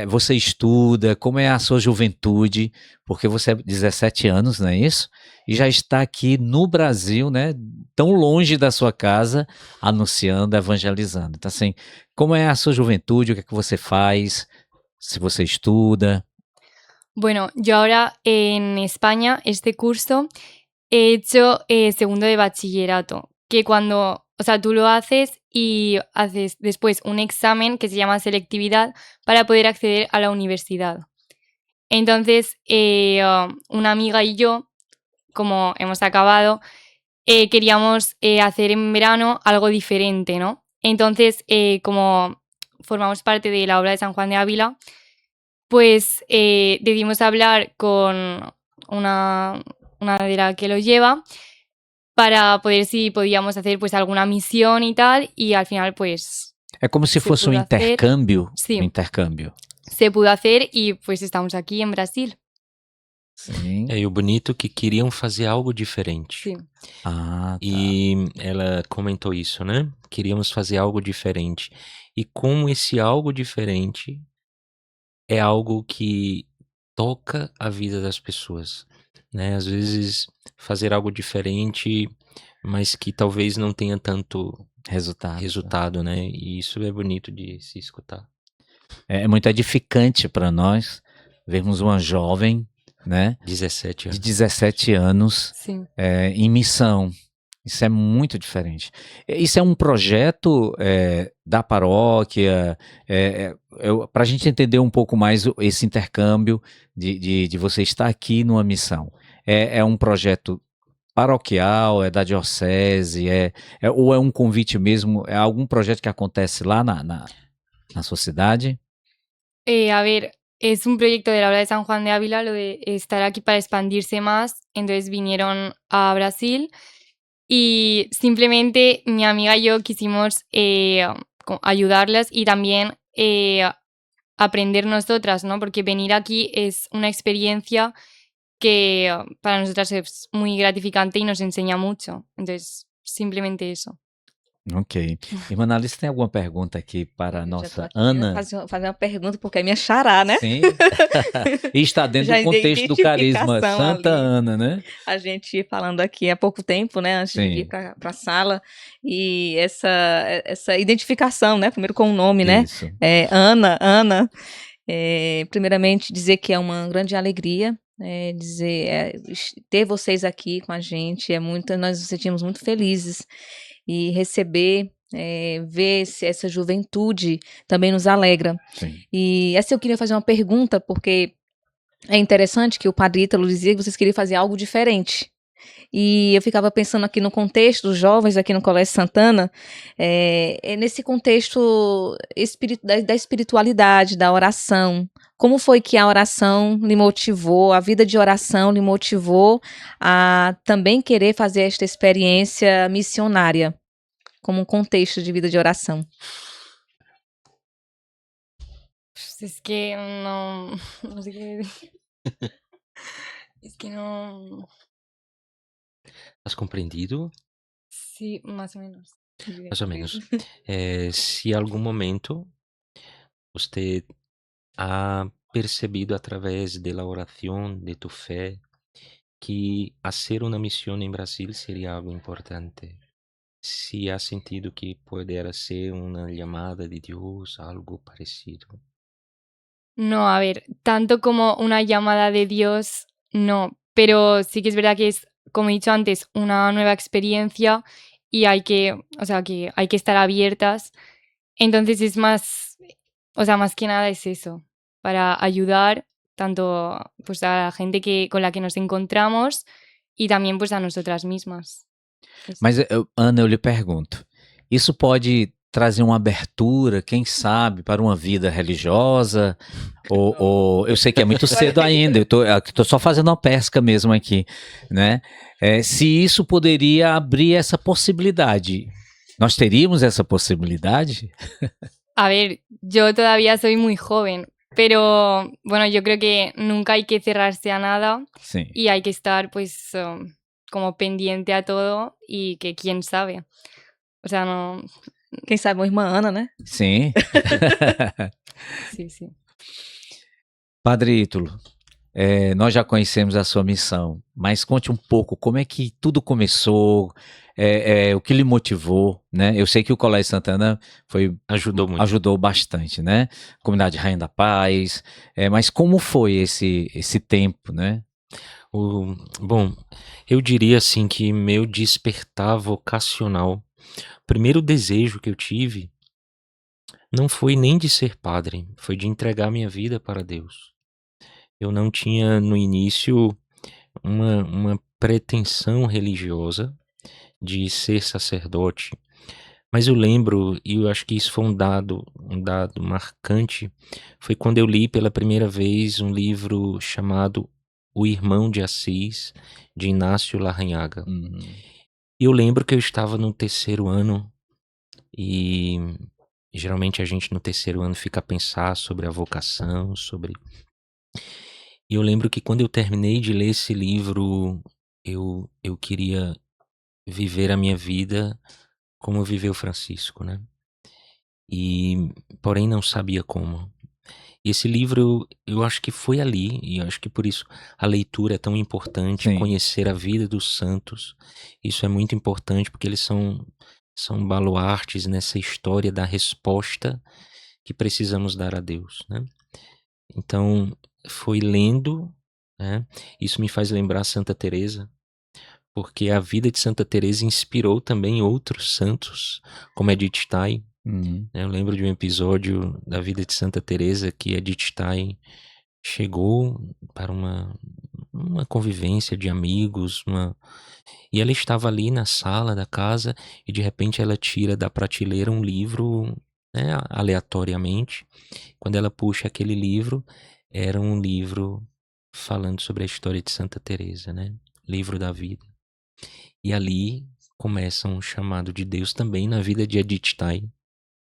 Speaker 1: você estuda, como é a sua juventude, porque você é 17 anos, não é isso? E já está aqui no Brasil, né, tão longe da sua casa, anunciando, evangelizando. Então assim, como é a sua juventude, o que é que você faz, se você estuda?
Speaker 7: Bueno, yo ahora en España, este curso, he hecho segundo de bachillerato, que o sea, tú lo haces y haces después un examen que se llama selectividad para poder acceder a la universidad. Entonces, una amiga y yo, como hemos acabado, queríamos hacer en verano algo diferente, ¿no? Entonces, como formamos parte de la obra de San Juan de Ávila, pues decidimos hablar con una de la que lo lleva para poder si podíamos hacer pues alguna misión y tal, y al final pues
Speaker 1: É como se fosse um
Speaker 7: pudo hacer.
Speaker 1: intercâmbio.
Speaker 7: Sim.
Speaker 1: Um intercâmbio.
Speaker 7: se pudo hacer y pues estamos aquí en Brasil.
Speaker 1: Sim.
Speaker 6: E o bonito é que queriam fazer algo diferente.
Speaker 7: Sí.
Speaker 1: Ah, tá.
Speaker 6: E ela comentou isso, né? Queríamos fazer algo diferente. E como esse algo diferente é algo que toca a vida das pessoas, né? Às vezes fazer algo diferente, mas que talvez não tenha tanto resultado, né? E isso é bonito de se escutar.
Speaker 1: É muito edificante para nós vermos uma jovem, né,
Speaker 6: 17 anos.
Speaker 1: de 17 anos
Speaker 7: Sí.
Speaker 1: em missão. Isso é muito diferente. Isso é um projeto da paróquia, para a gente entender um pouco mais esse intercâmbio de você estar aqui numa missão. É um projeto paroquial, é da diocese, ou é um convite mesmo, é algum projeto que acontece lá na sua cidade?
Speaker 7: A ver, es un proyecto de la obra de San Juan de Ávila, lo de estar aquí para expandirse más. Entonces vinieron a Brasil y simplemente mi amiga y yo quisimos ayudarlas y también aprender nosotras, ¿no? Porque venir aquí es una experiencia que para nosotras es muy gratificante y nos enseña mucho. Entonces, simplemente eso.
Speaker 1: Ok. Irmã Analice, tem alguma pergunta aqui para a
Speaker 5: Eu já tô
Speaker 1: nossa
Speaker 5: aqui querendo
Speaker 1: Ana?
Speaker 5: fazer uma pergunta, porque é minha xará, né?
Speaker 1: Sim. E está dentro
Speaker 5: Já
Speaker 1: do contexto do carisma
Speaker 5: identificação
Speaker 1: Santa
Speaker 5: ali.
Speaker 1: Ana, né?
Speaker 5: A gente falando aqui há pouco tempo, né, antes de vir
Speaker 1: Sim,
Speaker 5: para a sala, e essa identificação, né, primeiro com o nome, né,
Speaker 1: isso.
Speaker 5: Ana, primeiramente dizer que é uma grande alegria, ter vocês aqui com a gente, nós nos sentimos muito felizes, e receber, ver essa juventude também nos alegra.
Speaker 1: Sim.
Speaker 5: E essa eu queria fazer uma pergunta, porque é interessante que o Padre Ítalo dizia que vocês queriam fazer algo diferente. E eu ficava pensando aqui no contexto dos jovens aqui no Colégio Santana, nesse contexto da espiritualidade, da oração. Como foi que a oração lhe motivou, a vida de oração lhe motivou a também querer fazer esta experiência missionária, como um contexto de vida de oração?
Speaker 7: Pues es que no, no sé qué decir. Es que no.
Speaker 6: ¿Has comprendido?
Speaker 7: Sí, más o menos.
Speaker 6: Más o menos. Si algún momento usted ha percebido a través de la oración, de tu fe, que hacer una misión en Brasil sería algo importante. Si has sentido que pudiera ser una llamada de Dios, algo parecido.
Speaker 7: No, a ver, tanto como una llamada de Dios, no. Pero sí que es verdad que es, como he dicho antes, una nueva experiencia y o sea, que hay que estar abiertas. Entonces es más, o sea, más que nada es eso, para ayudar tanto pues a la gente con la que nos encontramos y también pues a nosotras mismas. Eso.
Speaker 1: Mas, Ana, eu lhe pergunto, isso pode trazer uma abertura, quem sabe, para uma vida religiosa? Ou eu sei que é muito cedo ainda, eu tô só fazendo uma pesca mesmo aqui, né? Se isso poderia abrir essa possibilidade. Nós teríamos essa possibilidade?
Speaker 7: A ver, yo todavía soy muy joven, pero bueno, yo creo que nunca hay que cerrarse a nada
Speaker 1: Sim.
Speaker 7: y hay que estar pues como pendiente a todo y que quién sabe. O sea, no.
Speaker 5: Quem sabe uma irmã Ana, né?
Speaker 1: Sim.
Speaker 7: Sí, sí.
Speaker 1: Padre Ítalo, nós já conhecemos a sua missão, mas conte um pouco como é que tudo começou, o que lhe motivou, né? Eu sei que o Colégio Santana
Speaker 6: Ajudou muito.
Speaker 1: ajudou bastante, né? Comunidade Rainha da Paz, mas como foi esse tempo, né?
Speaker 6: Bom, eu diria assim que meu despertar vocacional, o primeiro desejo que eu tive não foi nem de ser padre, foi de entregar minha vida para Deus. Eu não tinha no início uma pretensão religiosa de ser sacerdote, mas eu lembro, e eu acho que isso foi um dado marcante, foi quando eu li pela primeira vez um livro chamado O Irmão de Assis, de Inácio Larrañaga.
Speaker 1: Uhum.
Speaker 6: E eu lembro que eu estava no terceiro ano e geralmente a gente no terceiro ano fica a pensar sobre a vocação, E eu lembro que quando eu terminei de ler esse livro, eu queria viver a minha vida como viveu Francisco, né? Porém não sabia como. E esse livro, eu acho que foi ali, e eu acho que por isso a leitura é tão importante,
Speaker 1: Sim.
Speaker 6: conhecer a vida dos santos. Isso é muito importante porque eles são baluartes nessa história da resposta que precisamos dar a Deus, né? Então, foi lendo, né? Isso me faz lembrar Santa Teresa, porque a vida de Santa Teresa inspirou também outros santos, como Edith Stein.
Speaker 1: Uhum.
Speaker 6: Eu lembro de um episódio da vida de Santa Teresa que Edith Stein chegou para uma convivência de amigos, e ela estava ali na sala da casa e de repente ela tira da prateleira um livro, né, aleatoriamente. Quando ela puxa aquele livro, era um livro falando sobre a história de Santa Teresa, né? Livro da vida. E ali começa um chamado de Deus também na vida de Edith Stein,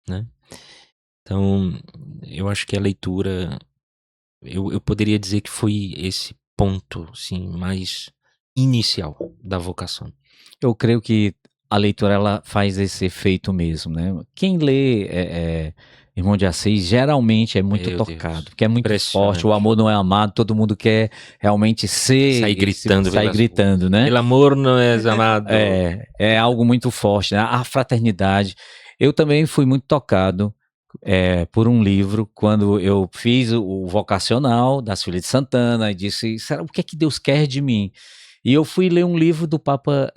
Speaker 6: né? Então, eu acho que a leitura, eu poderia dizer que foi esse ponto, assim, mais inicial da vocação.
Speaker 1: Eu creio que a leitura ela faz esse efeito mesmo, né? Quem lê Irmão de Assis geralmente é muito
Speaker 6: Meu
Speaker 1: tocado,
Speaker 6: Deus,
Speaker 1: porque é muito forte, o amor não é amado, todo mundo quer realmente ser,
Speaker 6: sair gritando
Speaker 1: sair
Speaker 6: pelas
Speaker 1: gritando, né?
Speaker 6: El amor não é amado.
Speaker 1: É algo muito forte, né? A fraternidade. Eu também fui muito tocado por um livro quando eu fiz o vocacional das Filhas de Santana e disse, será o que é que Deus quer de mim? E eu fui ler um livro do Papa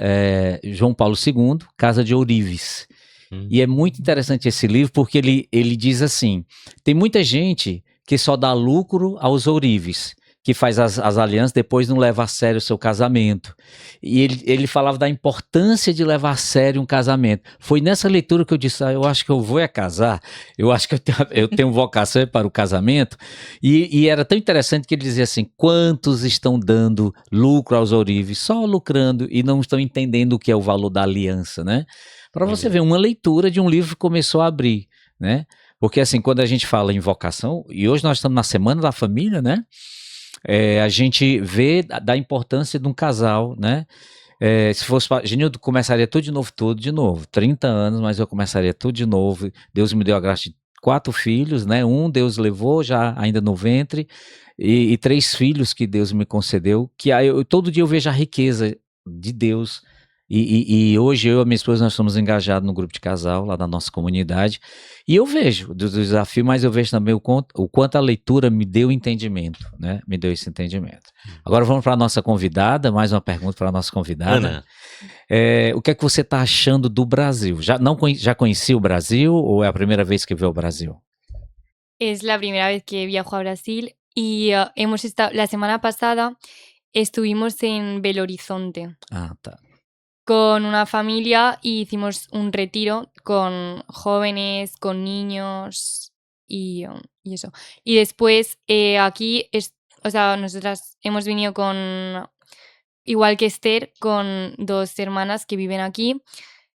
Speaker 1: João Paulo II, Casa de Ourives. E é muito interessante esse livro porque ele diz assim, tem muita gente que só dá lucro aos ourives, que faz as alianças, depois não leva a sério o seu casamento. E ele falava da importância de levar a sério um casamento. Foi nessa leitura que eu disse, eu acho que eu vou casar, eu acho que eu tenho vocação para o casamento. E era tão interessante que ele dizia assim, quantos estão dando lucro aos ourives, só lucrando e não estão entendendo o que é o valor da aliança, né? Para você ver, uma leitura de um livro começou a abrir, né? Porque assim, quando a gente fala em vocação, e hoje nós estamos na Semana da Família, né? A gente vê da importância de um casal, né? Se fosse Genildo, começaria tudo de novo, 30 anos, mas eu começaria tudo de novo. Deus me deu a graça de 4 filhos, né? Deus levou já ainda no ventre, e 3 filhos que Deus me concedeu, que todo dia eu vejo a riqueza de Deus. E hoje eu e a minha esposa nós estamos engajados no grupo de casal lá da nossa comunidade e eu vejo do desafio, mas eu vejo também o quanto a leitura me deu entendimento, né? Me deu esse entendimento. Agora vamos para a nossa convidada, mais uma pergunta para a nossa convidada.
Speaker 6: Ana,
Speaker 1: O que é que você está achando do Brasil? Já conhecia o Brasil ou é a primeira vez que vê o Brasil?
Speaker 7: Es la primera vez que viajo a Brasil y hemos estado, la semana pasada estuvimos en Belo Horizonte
Speaker 1: Ah, tá.
Speaker 7: con una familia y hicimos un retiro con jóvenes, con niños y eso. Y después aquí, o sea, nosotras hemos venido igual que Esther, con 2 hermanas que viven aquí.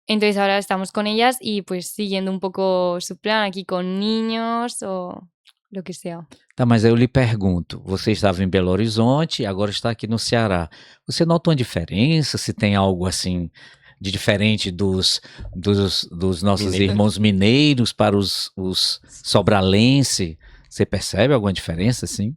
Speaker 7: Entonces ahora estamos con ellas y pues siguiendo un poco su plan aquí con niños o lo que sea.
Speaker 1: Tá, mas aí eu lhe pergunto, você estava em Belo Horizonte e agora está aqui no Ceará. Você nota uma diferença? Se tem algo assim de diferente dos nossos
Speaker 6: Mineiros.
Speaker 1: irmãos mineiros para os sobralense? Você percebe alguma diferença, assim?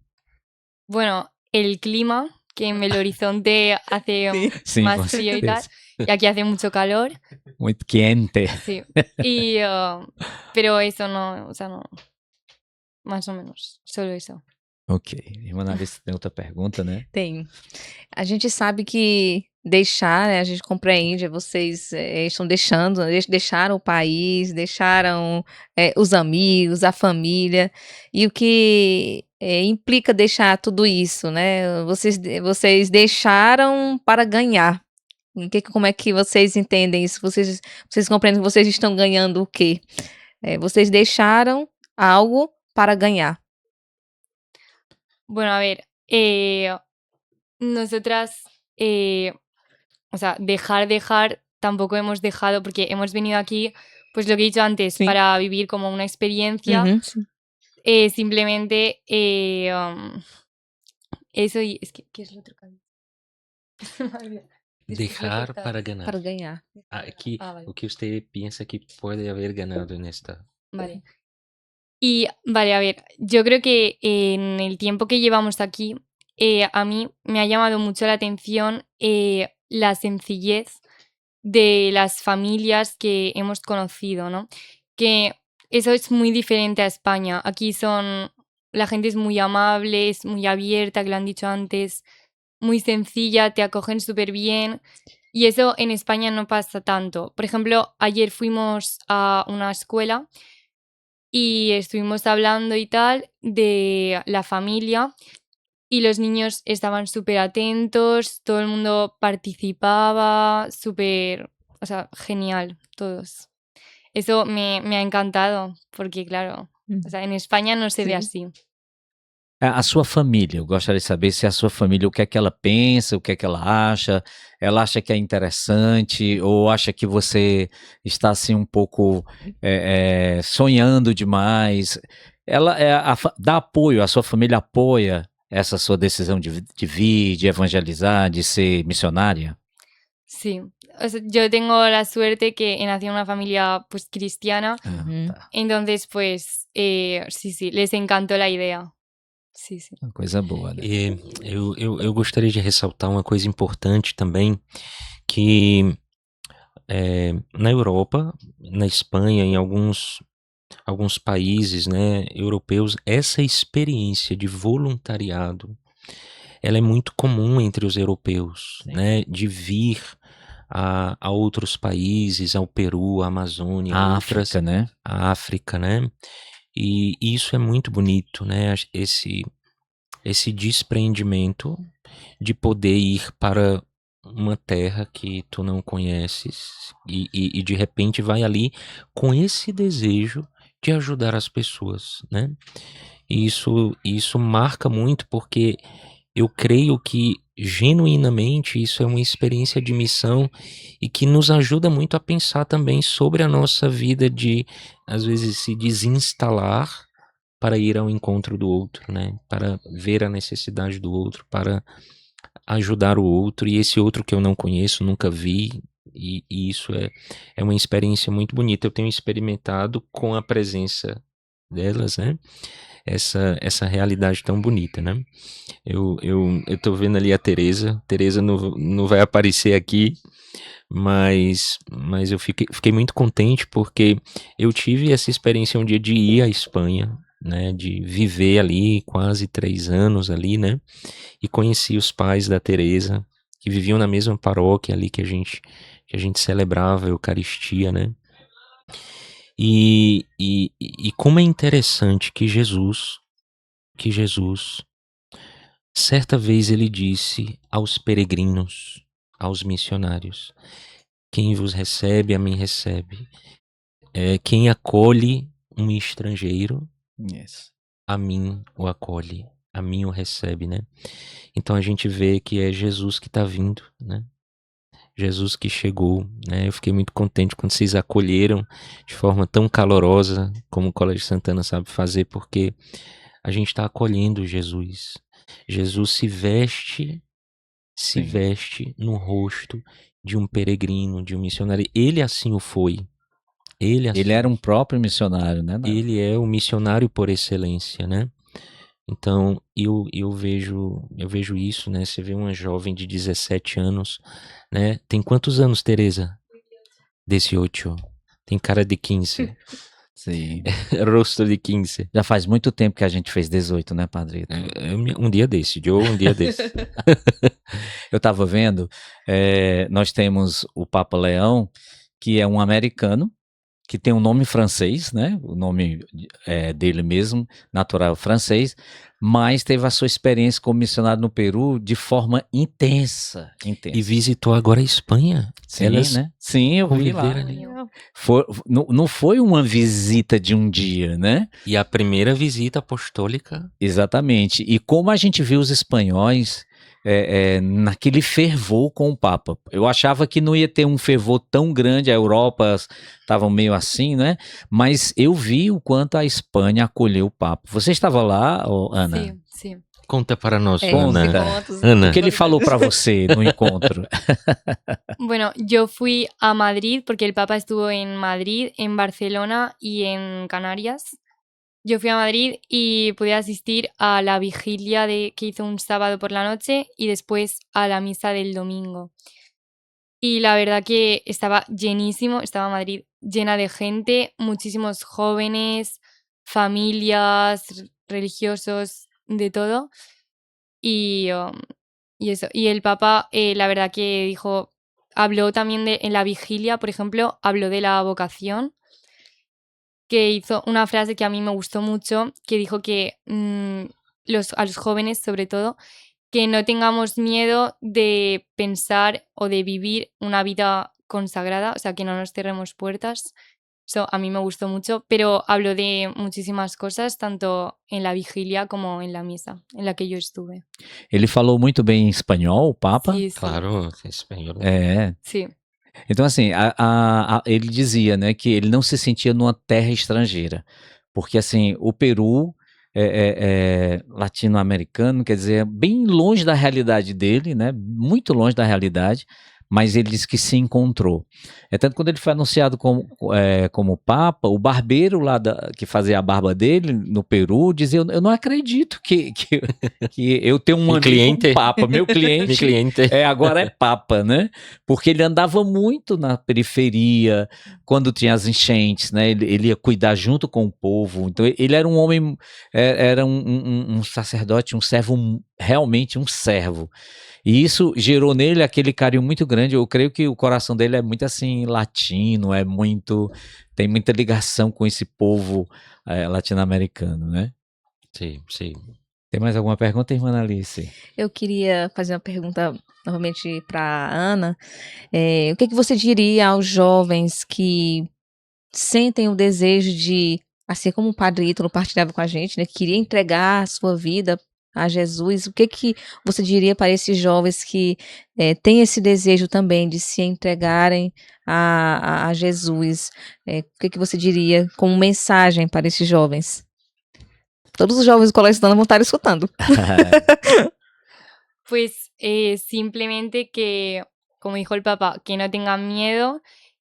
Speaker 7: Bueno, el clima, que en Belo Horizonte hace
Speaker 1: Sim, com
Speaker 7: más frío y tal,
Speaker 1: certeza.
Speaker 7: y aquí hace mucho calor,
Speaker 1: Muito quente.
Speaker 7: sí. Y, pero eso no, o sea, no, más o menos, solo eso.
Speaker 1: Ok. Irmã Analice, tem outra pergunta, né?
Speaker 5: Tem. A gente sabe que deixar, né, a gente compreende, vocês estão deixaram o país, deixaram os amigos, a família, e o que implica deixar tudo isso, né? Vocês deixaram para ganhar. Como é que vocês entendem isso? Vocês compreendem que vocês estão ganhando o quê? Vocês deixaram algo para ganhar.
Speaker 7: Bueno, a ver, nosotras, o sea, dejar, tampoco hemos dejado, porque hemos venido aquí, pues lo que he dicho antes,
Speaker 5: Sí.
Speaker 7: para vivir como una experiencia,
Speaker 5: Uhum, sim.
Speaker 7: simplemente eso y es que, ¿qué es lo otro que había? Madre mía, es que es
Speaker 6: dejar
Speaker 7: recortar.
Speaker 6: para ganhar.
Speaker 5: Para ganhar.
Speaker 6: Aqui,
Speaker 7: Ah, vale.
Speaker 6: o que você pensa que pode haver ganado nesta?
Speaker 7: Vale. Y vale, a ver, yo creo que en el tiempo que llevamos aquí, a mí me ha llamado mucho la atención la sencillez de las familias que hemos conocido, ¿no? Que eso es muy diferente a España. Aquí la gente es muy amable, es muy abierta, que lo han dicho antes, muy sencilla, te acogen súper bien. Y eso en España no pasa tanto. Por ejemplo, ayer fuimos a una escuela y estuvimos hablando y tal de la familia y los niños estaban súper atentos, todo el mundo participaba, súper, o sea, genial, todos. Eso me ha encantado, porque claro, o sea, en España no se ve
Speaker 5: Sí.
Speaker 7: así.
Speaker 1: A sua família, eu gostaria de saber se a sua família, o que é que ela pensa, o que é que ela acha que é interessante, ou acha que você está assim um pouco sonhando demais. Ela dá apoio, a sua família apoia essa sua decisão de vir, de evangelizar, de ser missionária?
Speaker 7: Sí, o sea, yo tengo la suerte que he nacido en una familia pues cristiana,
Speaker 1: Ah,
Speaker 5: Uhum.
Speaker 1: tá.
Speaker 7: entonces pues sí, les encantó la idea. Sí, sí.
Speaker 1: Uma coisa boa, né?
Speaker 6: E eu gostaria de ressaltar uma coisa importante também, que na Europa, na Espanha, em alguns países, né, europeus, essa experiência de voluntariado, ela é muito comum entre os europeus,
Speaker 1: Sim.
Speaker 6: né, de vir a outros países, ao Peru, à Amazônia,
Speaker 1: A
Speaker 6: outras,
Speaker 1: África, né?
Speaker 6: a África, né? E isso é muito bonito, né? Esse desprendimento de poder ir para uma terra que tu não conheces e de repente vai ali com esse desejo de ajudar as pessoas, né? E isso marca muito porque eu creio que genuinamente isso é uma experiência de missão e que nos ajuda muito a pensar também sobre a nossa vida de, às vezes, se desinstalar para ir ao encontro do outro, né? Para ver a necessidade do outro, para ajudar o outro, e esse outro que eu não conheço, nunca vi, e isso é uma experiência muito bonita. Eu tenho experimentado com a presença delas, né? Essa realidade tão bonita, né? Eu tô vendo ali a Teresa não vai aparecer aqui, mas eu fiquei muito contente porque eu tive essa experiência um dia de ir à Espanha, né, de viver ali quase 3 anos ali, né, e conheci os pais da Teresa, que viviam na mesma paróquia ali que a gente celebrava a Eucaristia, né, e como é interessante que Jesus, certa vez ele disse aos peregrinos, aos missionários: quem vos recebe, a mim recebe. Quem acolhe um estrangeiro,
Speaker 1: Isso.
Speaker 6: a mim o acolhe, a mim o recebe, né? Então a gente vê que é Jesus que está vindo, né? Jesus que chegou, né? Eu fiquei muito contente quando vocês acolheram de forma tão calorosa como o Colégio Santana sabe fazer, porque a gente está acolhendo Jesus. Jesus se veste no rosto de um peregrino, de um missionário. Ele assim o foi.
Speaker 1: Ele era um próprio missionário, né?
Speaker 6: Ele é o missionário por excelência, né? Então, eu vejo isso, né? Você vê uma jovem de 17 anos, né? Tem quantos anos, Teresa? 18. Tem cara de 15.
Speaker 1: Sim.
Speaker 6: Rosto de 15.
Speaker 1: Já faz muito tempo que a gente fez 18, né, Padrito?
Speaker 6: Um dia desse, Joe, um dia desse.
Speaker 1: Eu estava vendo, nós temos o Papa Leão, que é um americano, que tem um nome francês, né? O nome dele mesmo, natural francês, mas teve a sua experiência como missionário no Peru de forma intensa.
Speaker 6: E visitou agora a Espanha.
Speaker 1: Sim,
Speaker 6: Elas
Speaker 1: né? Sim, eu vi lá.
Speaker 6: conviveram ali.
Speaker 1: Não foi uma visita de um dia, né?
Speaker 6: E a primeira visita apostólica.
Speaker 1: Exatamente. E como a gente viu os espanhóis naquele fervor com o Papa. Eu achava que não ia ter um fervor tão grande, a Europa estava meio assim, né? Mas eu vi o quanto a Espanha acolheu o Papa. Você estava lá, Ana?
Speaker 7: Sí, sí.
Speaker 6: Conta para nós,
Speaker 1: Conta.
Speaker 6: Ana.
Speaker 5: Contos.
Speaker 6: Ana.
Speaker 1: O que ele falou para você no encontro?
Speaker 7: Bueno, yo fui a Madrid porque el Papa estuvo en Madrid, en Barcelona y en Canarias. Yo fui a Madrid y pude asistir a la vigilia que hizo un sábado por la noche y después a la misa del domingo. Y la verdad que estaba llenísimo, estaba Madrid llena de gente, muchísimos jóvenes, familias, religiosos, de todo. Y eso. Y el Papa, la verdad que habló también en la vigilia, por ejemplo, habló de la vocación, que hizo una frase que a mí me gustó mucho, que dijo que a los jóvenes, sobre todo, que no tengamos miedo de pensar o de vivir una vida consagrada, o sea, que no nos cerremos puertas. Eso a mí me gustó mucho, pero habló de muchísimas cosas, tanto en la vigilia como en la misa, en la que yo estuve.
Speaker 1: Ele falou muito bem em espanhol, o Papa?
Speaker 7: Sí, sí.
Speaker 6: Claro, espanhol.
Speaker 7: Sí.
Speaker 1: Então, assim, ele dizia, né, que ele não se sentia numa terra estrangeira, porque, assim, o Peru latino-americano, quer dizer, bem longe da realidade dele, né, muito longe da realidade, mas ele disse que se encontrou. É tanto que quando ele foi anunciado como Papa, o barbeiro lá que fazia a barba dele no Peru dizia: eu não acredito que eu tenho um
Speaker 6: Mi
Speaker 1: amigo
Speaker 6: cliente.
Speaker 1: Papa, meu
Speaker 6: Mi
Speaker 1: cliente
Speaker 6: cliente.
Speaker 1: agora é Papa, né? Porque ele andava muito na periferia, quando tinha as enchentes, né? Ele ia cuidar junto com o povo. Então ele era um homem, era um sacerdote, um servo, realmente um servo. E isso gerou nele aquele carinho muito grande. Eu creio que o coração dele é muito assim latino, tem muita ligação com esse povo latino-americano, né?
Speaker 6: Sim, sim.
Speaker 1: Tem mais alguma pergunta, irmã Alice?
Speaker 5: Eu queria fazer uma pergunta novamente para Ana. O que você diria aos jovens que sentem o desejo de, assim como o Padre Ítalo partilhava com a gente, né, queria entregar a sua vida a Jesus? O que você diria para esses jovens que têm esse desejo também de se entregarem a Jesus? O que você diria como mensagem para esses jovens? Todos os jovens do Colégio Santana vão estar escutando.
Speaker 7: Pues simplemente que, como dijo el Papa, que no tengan miedo,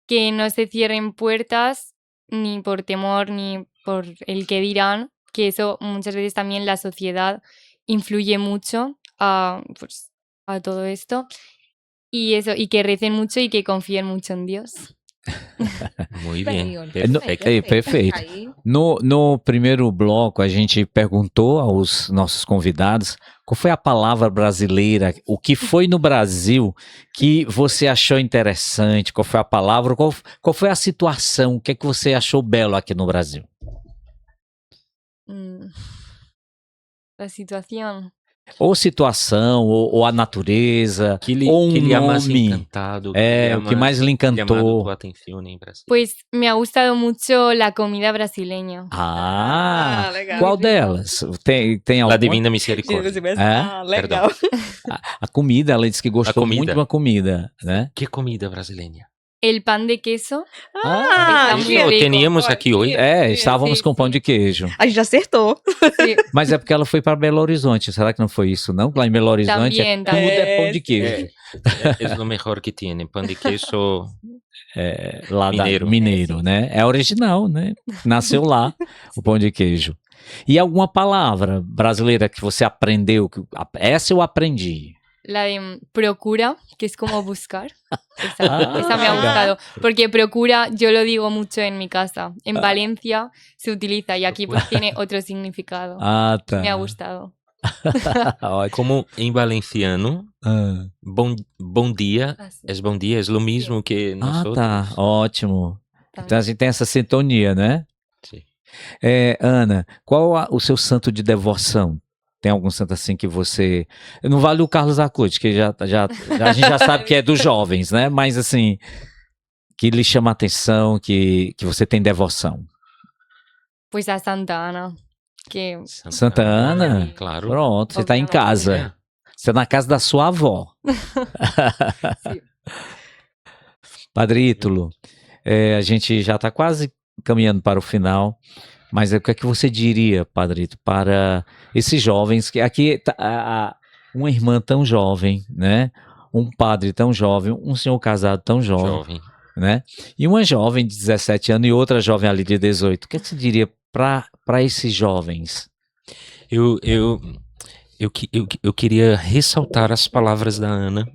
Speaker 7: que no se cierren puertas ni por temor ni por el que dirán, que eso muchas veces también la sociedad influye mucho pues, a todo esto. Y eso, y que recen mucho y que confíen mucho en Dios.
Speaker 6: Muito
Speaker 5: Bem,
Speaker 6: bem.
Speaker 5: Ione,
Speaker 1: Perfeito.
Speaker 5: Aí,
Speaker 1: No primeiro bloco, a gente perguntou aos nossos convidados qual foi a palavra brasileira, o que foi no Brasil que você achou interessante, qual foi a palavra, qual foi a situação, o que é que você achou belo aqui no Brasil?
Speaker 7: La situación.
Speaker 1: Ou situação, ou a natureza, ou um
Speaker 6: Que lhe ha mais
Speaker 1: nome,
Speaker 6: encantado,
Speaker 1: o que mais lhe
Speaker 6: llamado
Speaker 1: encantou.
Speaker 6: tu atención en Brasil.
Speaker 7: Pues me ha gustado mucho la comida brasileña.
Speaker 5: legal.
Speaker 1: Qual delas? Tem
Speaker 6: La
Speaker 1: alguma?
Speaker 6: Divina Misericórdia.
Speaker 5: Legal.
Speaker 1: A comida, ela disse que gostou
Speaker 6: comida.
Speaker 1: muito de uma comida, né?
Speaker 6: Que comida brasileña?
Speaker 7: El pan de queso.
Speaker 5: Ah,
Speaker 7: Está muy
Speaker 5: tinha-
Speaker 7: rico.
Speaker 6: Teníamos aqui hoje.
Speaker 1: Estávamos
Speaker 7: sim,
Speaker 1: com pão
Speaker 7: sim.
Speaker 1: de queijo.
Speaker 5: A gente acertou.
Speaker 7: Sí,
Speaker 1: Mas é porque ela foi para Belo Horizonte. Será que não foi isso, não? Lá em Belo Horizonte
Speaker 7: Também,
Speaker 1: tudo é pão de queijo.
Speaker 6: É o melhor que tem. Pão de queijo
Speaker 1: Lá
Speaker 6: Mineiro.
Speaker 1: Mineiro, né? É original, né? Nasceu lá o pão de queijo. E alguma palavra brasileira que você aprendeu? Essa eu aprendi.
Speaker 7: la de procura, que es como buscar. Esa me ha
Speaker 1: legal.
Speaker 7: gustado. Porque procura, yo lo digo mucho en mi casa. En Valencia se utiliza y aquí pues tiene otro significado.
Speaker 1: Ah, tá.
Speaker 7: Me ha gustado.
Speaker 1: Ótimo.
Speaker 6: Como em valenciano,
Speaker 1: Ah,
Speaker 6: bom dia,
Speaker 7: Así.
Speaker 6: é bom dia, é o mesmo que nós
Speaker 1: tá. Ótimo. Então
Speaker 7: También.
Speaker 1: a gente tem essa sintonia, né?
Speaker 6: Sim.
Speaker 1: Ana, qual o seu santo de devoção? Tem algum santo assim que você... Não vale o Carlos Acutis, que a gente já sabe que é dos jovens, né? Mas assim, que lhe chama a atenção, que você tem devoção.
Speaker 7: Pues a Santa Ana. Que
Speaker 1: Santa Ana?
Speaker 6: Claro.
Speaker 1: Pronto, você está em
Speaker 7: Obviamente.
Speaker 1: casa. Você é na casa da sua avó.
Speaker 7: Sim.
Speaker 1: Padre Ítalo, a gente já está quase caminhando para o final, mas o que é que você diria, Padre Ítalo, para esses jovens, que aqui tá uma irmã tão jovem, né? Um padre tão jovem, um senhor casado tão jovem, né? E uma jovem de 17 anos e outra jovem ali de 18. O que é que você diria para esses jovens?
Speaker 6: Eu queria ressaltar as palavras da Ana,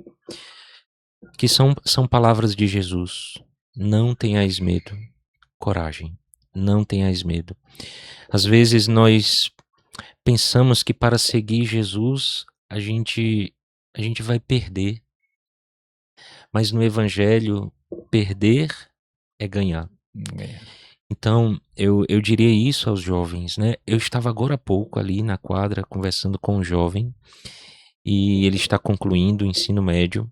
Speaker 6: que são palavras de Jesus. Não tenhais medo, coragem, não tenhais medo. Às vezes nós pensamos que para seguir Jesus a gente vai perder, mas no Evangelho perder é ganhar. Então, eu diria isso aos jovens, né? Eu estava agora há pouco ali na quadra conversando com um jovem e ele está concluindo o ensino médio.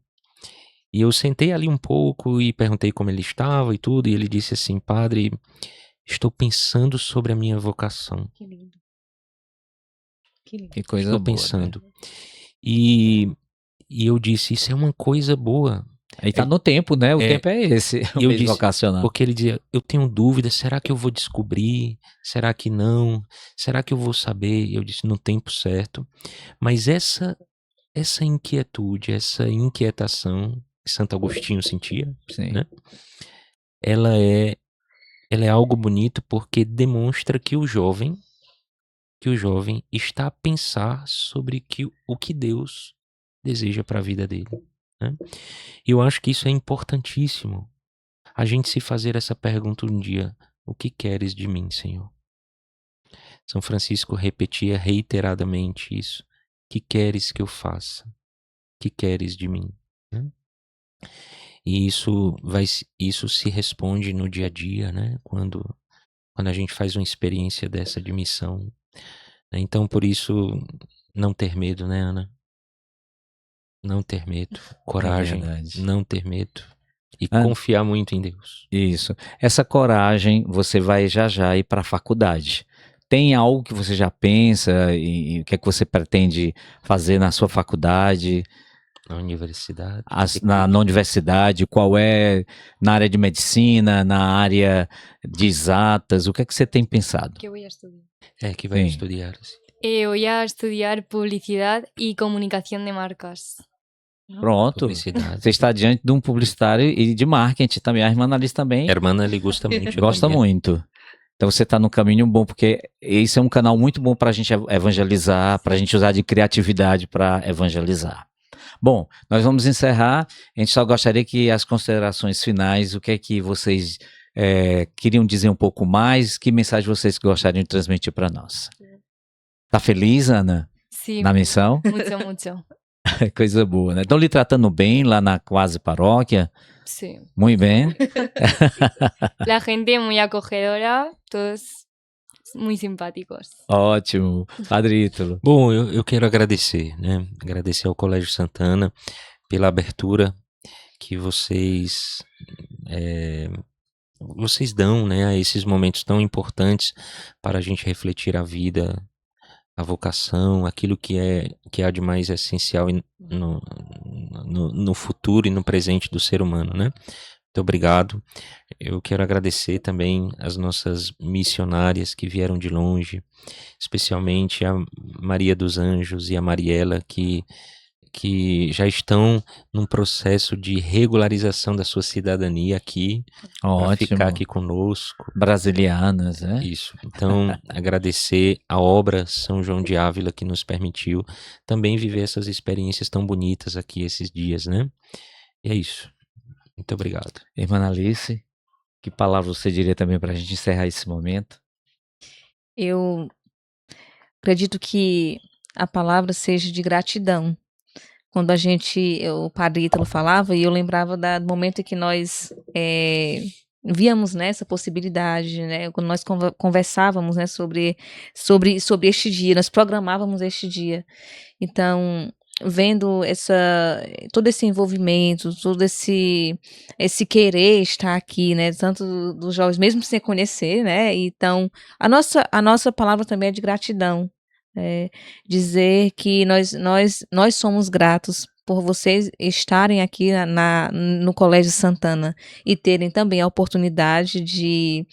Speaker 6: E eu sentei ali um pouco e perguntei como ele estava e tudo, e ele disse assim: Padre, estou pensando sobre a minha vocação.
Speaker 5: Que lindo.
Speaker 1: Que coisa
Speaker 6: Estou
Speaker 1: boa,
Speaker 6: pensando.
Speaker 1: né?
Speaker 6: E eu disse: isso é uma coisa boa.
Speaker 1: Aí tá no tempo, né? O tempo é esse, o
Speaker 6: eu
Speaker 1: mês
Speaker 6: disse,
Speaker 1: vocacional.
Speaker 6: Porque ele dizia: eu tenho dúvida, será que eu vou descobrir? Será que não? Será que eu vou saber? Eu disse: no tempo certo. Mas essa inquietude, essa inquietação Santo Agostinho sentia,
Speaker 1: Sim.
Speaker 6: né? Ela é algo bonito porque demonstra que o jovem está a pensar sobre o que Deus deseja para a vida dele, né? E eu acho que isso é importantíssimo, a gente se fazer essa pergunta um dia: o que queres de mim, Senhor? São Francisco repetia reiteradamente isso: que queres que eu faça? Que queres de mim? Né? E isso se responde no dia a dia, né? Quando a gente faz uma experiência dessa de missão, né? Então, por isso, não ter medo, né, Ana? Não ter medo, coragem,
Speaker 1: verdade.
Speaker 6: não ter medo e
Speaker 1: Ana,
Speaker 6: confiar muito em Deus.
Speaker 1: isso. Essa coragem, você vai já ir para a faculdade. Tem algo que você já pensa e o que é que você pretende fazer na sua faculdade,
Speaker 6: Na universidade.
Speaker 1: na universidade? Qual é na área de medicina, na área de exatas? O que é que você tem pensado?
Speaker 7: ¿Qué voy a estudiar?
Speaker 6: Que vai
Speaker 1: Sim.
Speaker 6: estudar. Assim.
Speaker 7: Voy a estudiar publicidad y comunicación de marcas.
Speaker 1: Pronto.
Speaker 6: Publicidade.
Speaker 1: Você está diante de um publicitário e de marketing também. A irmã Annalise também
Speaker 6: A irmã, ele gosta muito.
Speaker 1: gosta
Speaker 6: também.
Speaker 1: muito. Então você está no caminho bom, porque esse é um canal muito bom para a gente evangelizar, para a gente usar de criatividade para evangelizar. Bom, nós vamos encerrar. A gente só gostaria que as considerações finais, o que é que vocês queriam dizer um pouco mais, que mensagem vocês gostariam de transmitir para nós? Tá feliz, Ana,
Speaker 7: Sí,
Speaker 1: na missão?
Speaker 7: mucho, mucho.
Speaker 1: Coisa boa, né? Estão lhe tratando bem lá na quase paróquia?
Speaker 7: Sí.
Speaker 1: Muito bem.
Speaker 7: La gente muy acogedora, todos muy simpáticos.
Speaker 1: Ótimo. Padre Ítalo.
Speaker 6: Bom, eu quero agradecer, né? Agradecer ao Colégio Santana pela abertura que vocês dão, né, a esses momentos tão importantes para a gente refletir a vida, a vocação, aquilo que há de mais essencial no futuro e no presente do ser humano, né? Muito obrigado. Eu quero agradecer também as nossas missionárias que vieram de longe, especialmente a Maria dos Anjos e a Mariela, que já estão num processo de regularização da sua cidadania aqui, para
Speaker 1: Ótimo.
Speaker 6: ficar aqui conosco.
Speaker 1: Brasilianas, né?
Speaker 6: Isso. Então, agradecer a obra São João de Ávila que nos permitiu também viver essas experiências tão bonitas aqui esses dias, né? E é isso. Muito obrigado.
Speaker 1: Irmã Annalise, que palavra você diria também para a gente encerrar esse momento?
Speaker 5: Eu acredito que a palavra seja de gratidão. Quando o Padre Ítalo falava, e eu lembrava do momento em que nós víamos, né, essa possibilidade, né, quando nós conversávamos, né, sobre este dia, nós programávamos este dia. Então, vendo todo esse envolvimento, todo esse querer estar aqui, né, tanto dos jovens, mesmo sem conhecer, né, então a nossa palavra também é de gratidão, dizer que nós somos gratos por vocês estarem aqui no Colégio Santana e terem também a oportunidade de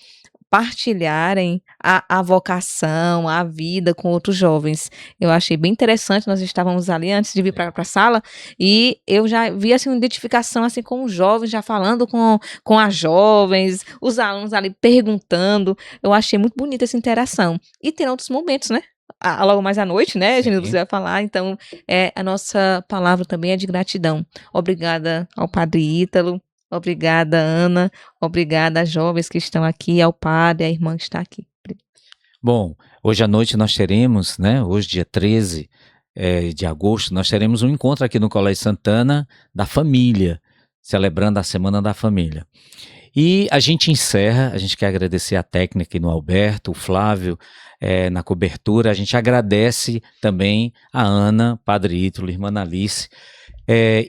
Speaker 5: partilharem a vocação, a vida com outros jovens. Eu achei bem interessante, nós estávamos ali antes de vir para a sala e eu já vi assim, uma identificação assim, com os jovens, já falando com as jovens, os alunos ali perguntando. Eu achei muito bonita essa interação. E tem outros momentos, né? Logo mais à noite, né? A gente vai falar, então a nossa palavra também é de gratidão. Obrigada ao Padre Ítalo, obrigada, Ana, obrigada às jovens que estão aqui, ao padre, à irmã que está aqui.
Speaker 1: Bom, hoje à noite nós teremos, né? Hoje, dia 13 de agosto, nós teremos um encontro aqui no Colégio Santana da família, celebrando a Semana da Família. E a gente encerra, a gente quer agradecer a técnica no Alberto, o Flávio, na cobertura. A gente agradece também a Ana, Padre Ítalo, Irmã Annalise.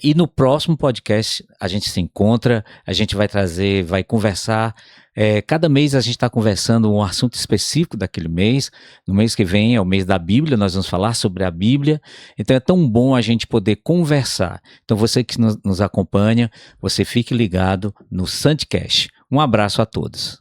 Speaker 1: E no próximo podcast a gente se encontra, a gente vai conversar. Cada mês a gente está conversando um assunto específico daquele mês. No mês que vem é o mês da Bíblia, nós vamos falar sobre a Bíblia. Então é tão bom a gente poder conversar. Então você que nos acompanha, você fique ligado no Santcast. Um abraço a todos.